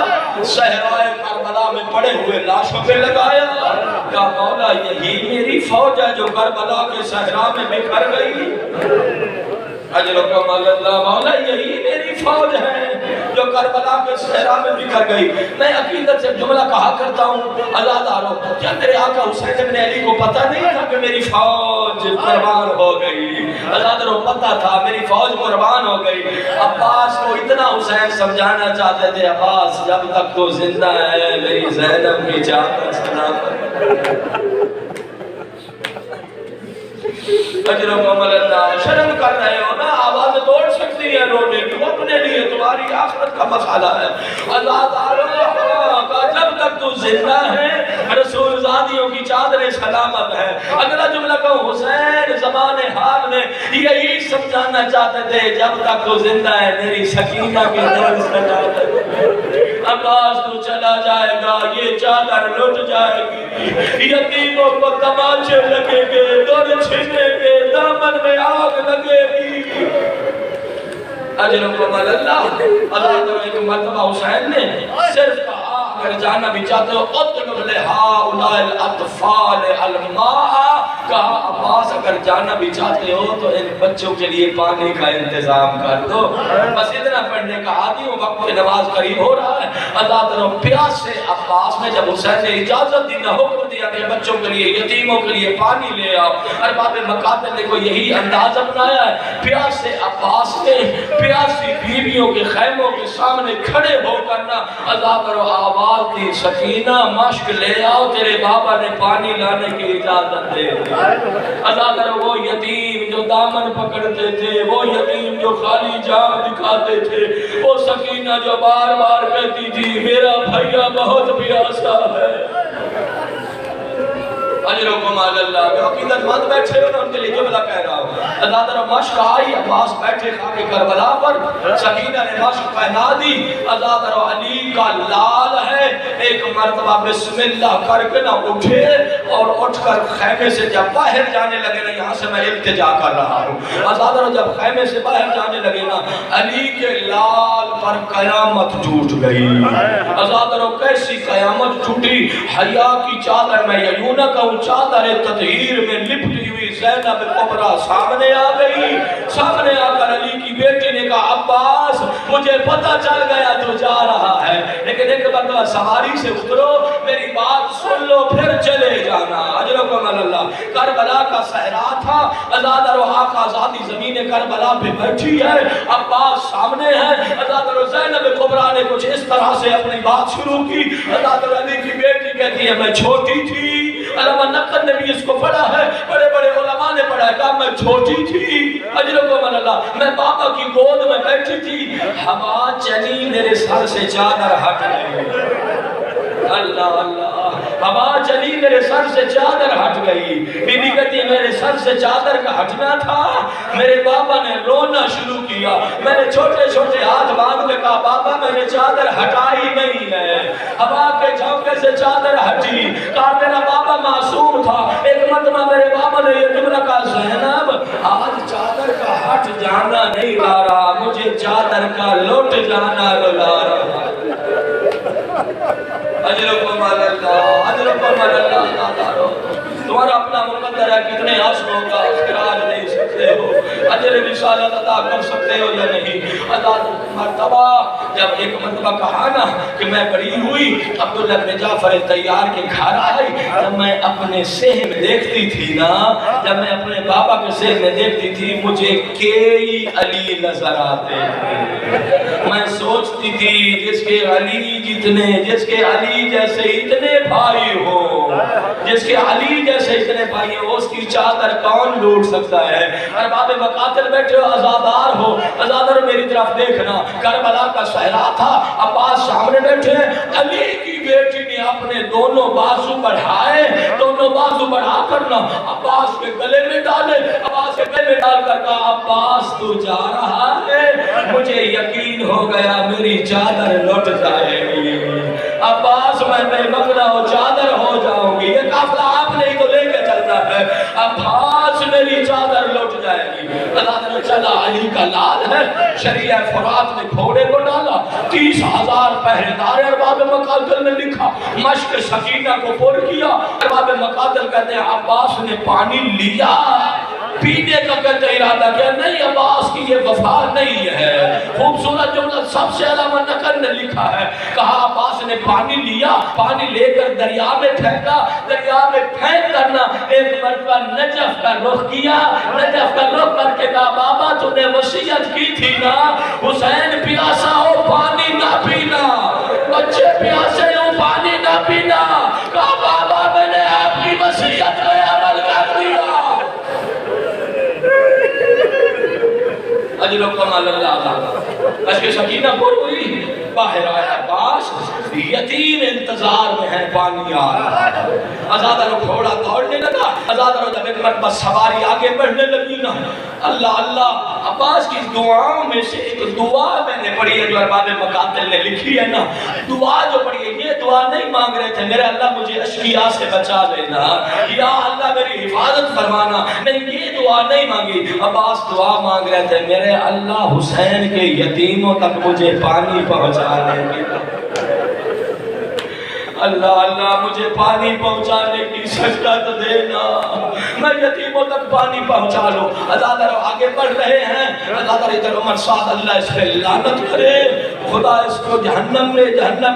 صحرائے کربلا میں پڑے ہوئے لاشوں پہ لگایا، کہا مولا یہی میری فوج ہے جو کربلا کے صحرا میں بکھر گئی۔ اجرکم اللہ، مولا یہی میری فوج ہے جو کربلا کے صحرا میں بکھر گئی۔ میں عقیدت سے جملہ کہا کرتا ہوں عزادارو، کیا میرے آقا حسین ابن علی کو پتہ نہیں تھا کہ میری فوج قربان ہو گئی؟ عزادارو پتہ تھا میری فوج قربان ہو گئی۔ عباس کو اتنا حسین سمجھانا چاہتے تھے، عباس جب تک تو زندہ ہے میری زینب کی چادر سلامت۔ اجرکم اللہ، شرم کر رہے ہو نا، آواز توڑ سکتی ہے رونے کی، اپنے لیے تمہاری آخرت کا مسئلہ ہے۔ عزادارو جب تک تو زندہ ہے رسول زادیوں کی چادر سلامت ہے۔ اگلا جملہ کہوں حسین زمان حال میں یہی سمجھانا چاہتے تھے، جب تک تو زندہ ہے میری سکینہ کی در سلامت ہے۔ عباس تو چلا جائے گا یہ چادر لٹ جائے گی، یتیموں کو تماچے لگے گے، دور چھنے گے، دامن میں آگ لگے گی۔ اجرکم اللہ، اللہ تعالیٰ ایک مرتبہ حسین نے صرف کہا اگر جانا بھی چاہتے ہو اطلب لہٰؤلاء الاطفال الماء، کہا عباس اگر جانا بھی چاہتے ہو تو ان بچوں کے لیے پانی کا انتظام کر دو، بس اتنا پڑھنے کا عادی ہوں، وقت نماز قریب ہو رہا ہے۔ اللہ تعالیٰ پیاس سے عباس نے جب حسین نے اجازت دی نہ حکم دیا کہ بچوں کے لیے یتیموں کے لیے پانی لے آؤ، ارباب مقاتل نے کو یہی انداز اپنایا ہے۔ پیاس سے عباس نے پیاسی بیویوں کے خیموں کے سامنے کھڑے ہو کر نہ اللہ تعالیٰ آواز دی، سکینہ مشک لے آؤ، تیرے بابا نے پانی لانے کی اجازت دے دی۔ اللہ تعالیٰ وہ یتیم جو دامن پکڑتے تھے، وہ یتیم جو خالی جام دکھاتے تھے، وہ سکینہ جو بار بار کہتی تھی میرا بھیا بہت پیاسا ہے۔ اجرکم علی اللہ، جو عقیدت مند بیٹھے ہو ان کے لیے جملہ کہہ رہا ہوں۔ اللہ تعالیٰ مشق آئی، عباس بیٹھے خاک کربلا پر، سکینہ نے مشق پہنا دی۔ اللہ تعالیٰ علی کا لال ہے، ایک مرتبہ بسم اللہ کر کے نہ اٹھے اور اٹھ کر خیمے سے جب باہر جانے لگے نا، یہاں سے میں التجا کر رہا ہوں، اللہ تعالیٰ جب خیمے سے باہر جانے لگے نا، علی کے لال پر قیامت ٹوٹ گئی۔ اللہ تعالیٰ کیسی قیامت ٹوٹی، حیا کی چادر میں یوں نہ کہوں، چادر تطہیر میں لپٹی ہوئی زینب کبریٰ سامنے آ گئی۔ سامنے آ کر علی کی بیٹی نے کہا عباس مجھے پتہ چل گیا تو جا رہا ہے، لیکن ایک مرتبہ سواری سے اترو، میری بات سن لو پھر چلے جانا۔ اجرکم اللہ، کربلا کا صحرا تھا، آزاد آقا آزادی زمین کربلا پہ بیٹھی ہے، عباس سامنے ہے۔ آزاد زینب کبریٰ نے کچھ اس طرح سے اپنی بات شروع کی۔ آزاد علی کی بیٹی کہتی ہے میں چھوٹی تھی، علامہ نقد نے بھی اس کو پڑھا ہے، بڑے بڑے علماء نے پڑھا ہے، کہا میں چھوٹی تھی، اجرکم اللہ، میں بابا کی گود میں بیٹھی تھی، ہوا چلی میرے سر سے چادر ہٹ گئی۔ اللہ اللہ، ہوا چلی میرے سر سے چادر ہٹ گئی۔ بی بی کہتی ہے میرے سر سے چادر کا ہٹنا تھا، میرے بابا نے رونا شروع کیا، میں نے چھوٹے چھوٹے ہاتھ باندھ کے کہا بابا میں نے چادر ہٹائی نہیں ہے، ہوا کے جھونکے سے چادر ہٹی، کہا میرا بابا معصوم تھا۔ ایک مرتبہ میرے بابا نے یہ جملہ کہا زینب آج چادر کا ہٹ جانا نہیں لا رہا، مجھے چادر کا لوٹ جانا لا رہا۔ اجرکم اللہ، اجرکم اللہ، تمہارا اپنا مقدر ہے، کتنے عصر ہوگا اخراج نہیں سکتے ہو، اجر رسالت ادا کر سکتے ہو یا نہیں۔ مرتبہ جب ایک مرتبہ کہا نا کہ میں بڑی ہوئی، عبداللہ بن جعفر طیار کے گھر آئی، جب میں اپنے صحن دیکھتی تھی نا، جب میں اپنے بابا کے صحن دیکھتی تھی مجھے کئی علی نظر آتے تھے۔ میں سوچتی تھی جس کے علی جتنے، جس کے علی جیسے اتنے بھائی ہو، جس کے علی جیسے اتنے بھائی ہو، اس کی چادر کون لوٹ سکتا ہے؟ ارباب مقاتل بیٹھے ہو، آزادار ہو، آزادار میری طرف دیکھنا، کربلا کا صحرا تھا، عباس سامنے بیٹھے، علی کی بیٹی نے اپنے دونوں بازو بڑھائے، دونوں بازو بڑھا کر نا عباس کے گلے میں ڈالے، عباس کے گلے میں ڈال کر کہا عباس تو جا رہا ہے، مجھے یقین ہو گیا میری چادر لوٹ جائے گی، عباس میں بے مغنا ہو چادر ہو جاؤں گی، یہ قافلہ آپ نہیں تو لے کے چلتا ہے، عباس میری چادر لوٹ جائے گی۔ اللہ نے چلا، علی کا لال ہے، شریعہ فرات نے گھوڑے کو ڈالا، 30,000 پہرےدار ارباب مقاتل نے لکھا، مشق سکینہ کو پر کیا۔ ارباب مقاتل کہتے ہیں عباس نے پانی لیا، پینے کا کہتے ارادہ کیا، نہیں عباس کی یہ وفا نہیں ہے۔ خوبصورت جملہ سب سے علامہ نقل نے لکھا ہے، کہا عباس نے پانی لیا، پانی لے کر دریا میں پھینکا، دریا میں پھینک کرنا ایک مرتبہ نجف کا رخ کیا، نجف کا رخ کر کے کہا بابا تو نے وصیت کی تھی نا حسین پیاسا ہو پانی نہ پینا، بچے پیاسے ہو پانی نہ پینا، کہا بابا میں نے آپ کی وصیت میں عمل کر دیا۔ اجرکم اللہ، اشک سکینہ پر ہوئی، باہر آیا عباس، یتیم انتظار میں ہے پانی آ رہا ہے۔ آزادہ رو گھوڑا دوڑنے لگا، آزادہ رو جب ایک مرتبہ سواری آگے بڑھنے لگی نا، اللہ اللہ، عباس کی دعاؤں میں سے ایک دعا میں نے پڑھی ہے جو ارباب مقاتل نے لکھی ہے نا، دعا جو پڑھی ہے یہ دعا نہیں مانگ رہے تھے میرے اللہ مجھے اشقیاء سے بچا لینا، یا اللہ میری حفاظت فرمانا، نہیں یہ دعا نہیں مانگی، عباس دعا مانگ رہے تھے میرے اللہ حسین کے یتیموں تک مجھے پانی پہنچانے کی، اللہ اللہ مجھے پانی پہنچانے کی سجدہ تو دینا، میں یتیموں تک پانی پہنچا لوں. ازادہ آگے بڑھ رہے ہیں. ازادہ ادھر عمر سعد اللہ اس پہ لعنت کرے, خدا اس کو جہنم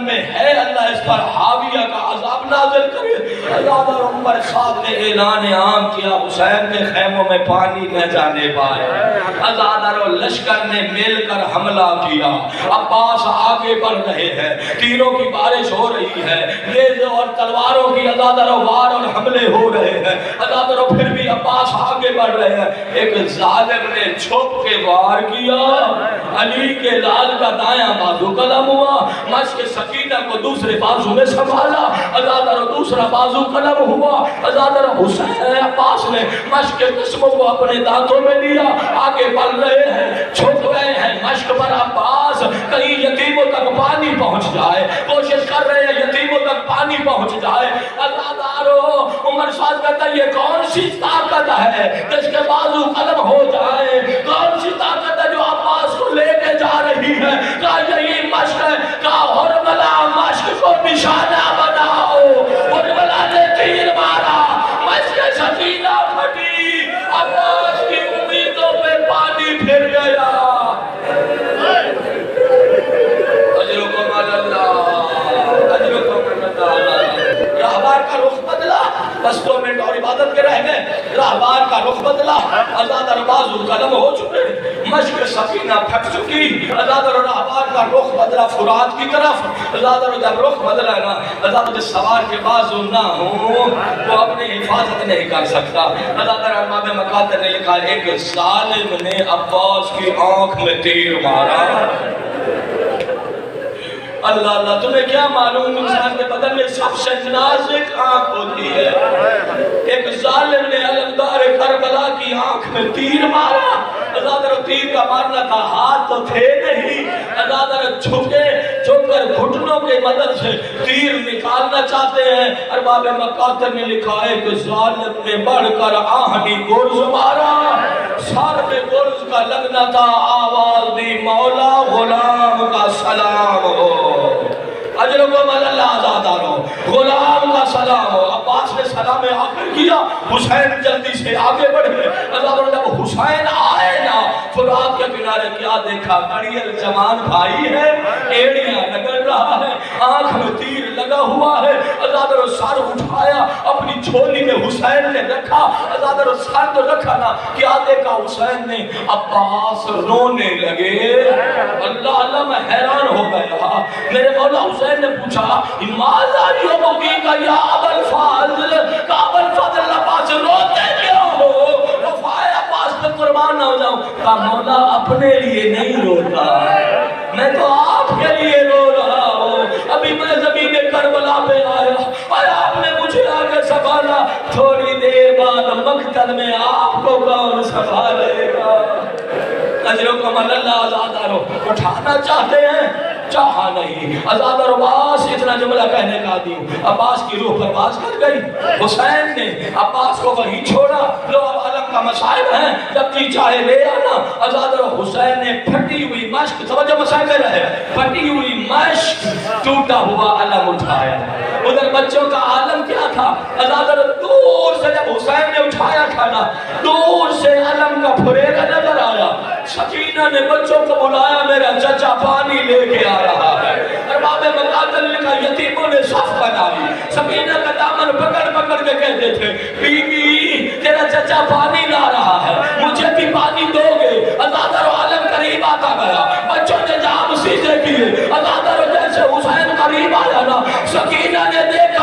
میں ہے, اللہ اس پر حاویہ کا عذاب نازل کرے. ازادہ عمر سعد نے اعلان عام کیا حسین کے خیموں میں پانی نہ جانے پائے. ازادہ لشکر نے مل کر حملہ کیا. عباس آگے بڑھ رہے ہیں, تیروں کی بارش ہو رہی ہے, نیزے اور تلواروں کی ازادہ وار اور حملے ہو رہے ہیں. ازادہ پھر بھی عباس آگے بڑھ رہے ہیں. ایک ظالم نے چھپ کے وار کیا, علی کے لال کا دایاں بازو قلم ہوا, مشک سکینہ کو دوسرے بازو میں سنبھالا, ازادہ دوسرا بازو قلم ہوا. ازادہ حسین عباس نے مشک قسموں کو اپنے دانتوں میں لیا, آگے بڑھ رہے ہیں, چھپ گئے ہیں مشک پر. عباس کہیں یتیموں تک پانی پہنچ جائے, کوشش کر رہے ہیں یتیموں تک پانی پہنچ جائے. ازادارو عمر سعد کہتا ہے یہ کون سی طاقت ہے جس کے بازو قلم ہو جائے, کون سی طاقت ہے جو عباس کو لے کے جا رہی ہے. کہا یہی مشق ہے, کہا حرملا مشق کو نشانہ بناؤ. حرملا نے تیر مارا, مشق سکینہ پھٹی, عباس کی امیدوں پہ پانی پھر گیا. اجرکم اللہ, اجرکم اللہ. راہبار کا رخ بدلا, بس 2 منٹ اور عبادت کے رہ گئے. راہبار کا رخ بدلا, ازادہ بازو قلم ہو چکے, مشق سکینہ پھٹ چکی. ازادہ راہبار کا رخ بدلا فرات کی طرف. ازادہ جب رخ بدلا نا, ازادہ سوار کے بازو نہ ہوں وہ اپنی حفاظت نہیں کر سکتا. ازادہ امام مقاتل نے لکھا ایک ظالم نے عباس کی آنکھ میں تیر مارا. اللہ اللہ, تمہیں کیا معلوم انسان کے بدن میں سب سے نازک آنکھ ہوتی ہے. ایک ظالم نے علمدار کربلا کی آنکھ میں تیر مارا. ازادہ تیر کا مارنا تھا, ہاتھ تو تھے نہیں. ازادہ چھپ کر گھٹنوں کے مدد سے تیر نکالنا چاہتے ہیں. ارباب مقاتل نے لکھا ہے کہ ظالم نے بڑھ کر آہنی گرز مارا. سر میں گرز کا لگنا تھا, آواز دی مولا غلام کا سلام ہو. اجرکم اللہ. ازادارو غلام کا سلام ہو. عباس نے سلام آخر کیا, حسین جلدی سے آگے بڑھے. ازادارو جب حسین آئے نا فرات کے کنارے, کیا دیکھا, کڑیل جوان بھائی ہے, ایڑیاں رگڑ رہا ہے, آنکھ میں تیر لگا ہوا ہے. ازادارو سر اٹھایا, اپنی جھولی میں حسین نے رکھا. ازادارو سر تو رکھا نا, کیا دیکھا حسین نے, عباس رونے لگے. اللہ اللہ, میں حیران ہو گیا. میرے مولا حسین نے پوچھا ماذا یبکی کا یا ابا الفاضل, کہ ابا الفاضل عباس روتے کیوں ہو؟ وفائے عباس پہ قربان نہ ہو جاؤں. کہا مولا اپنے لیے نہیں روتا, میں تو آپ کے لیے رو رہا ہوں. ابھی میں زمین کربلا پہ آیا اور آپ نے مجھے آگے سنبھالا, تھوڑی دیر بعد مقتل میں آپ کو کون سنبھالے گا. اجرکم اللہ. ازادارو اٹھانا چاہتے ہیں, چاہا نہیں. ازادہ عباس اتنا جملہ کہنے کا دی, عباس کی روح پرواز کر گئی. حسین نے عباس کو وہیں چھوڑا. لو اب علم کا مسائل ہیں, جب جی چاہے لے آنا. ازادہ حسین نے پھٹی ہوئی مشق, توجہ مسائل میں رہے, پھٹی ہوئی مشق, ٹوٹا ہوا علم اٹھایا. ادھر بچوں کا عالم کیا تھا, ازادہ دور سے جب حسین نے اٹھایا تھا نا, دور سے علم کا پھریرا نظر آیا. سکینہ نے بچوں کو بلایا, میرا چچا پانی لے کے آ رہا ہے. ارباب مقاتل نے کہا, یتیموں نے صف بنائی. سکینہ کا دامن پکڑ کے کہتے تھے, بی بی تیرا چچا پانی لا رہا ہے, مجھے بھی پانی دو گے. ازادہ عالم قریب آتا گیا, بچوں نے جام سیدھے کیے. ازادہ جیسے حسین قریب آیا نا, سکینہ نے دیکھا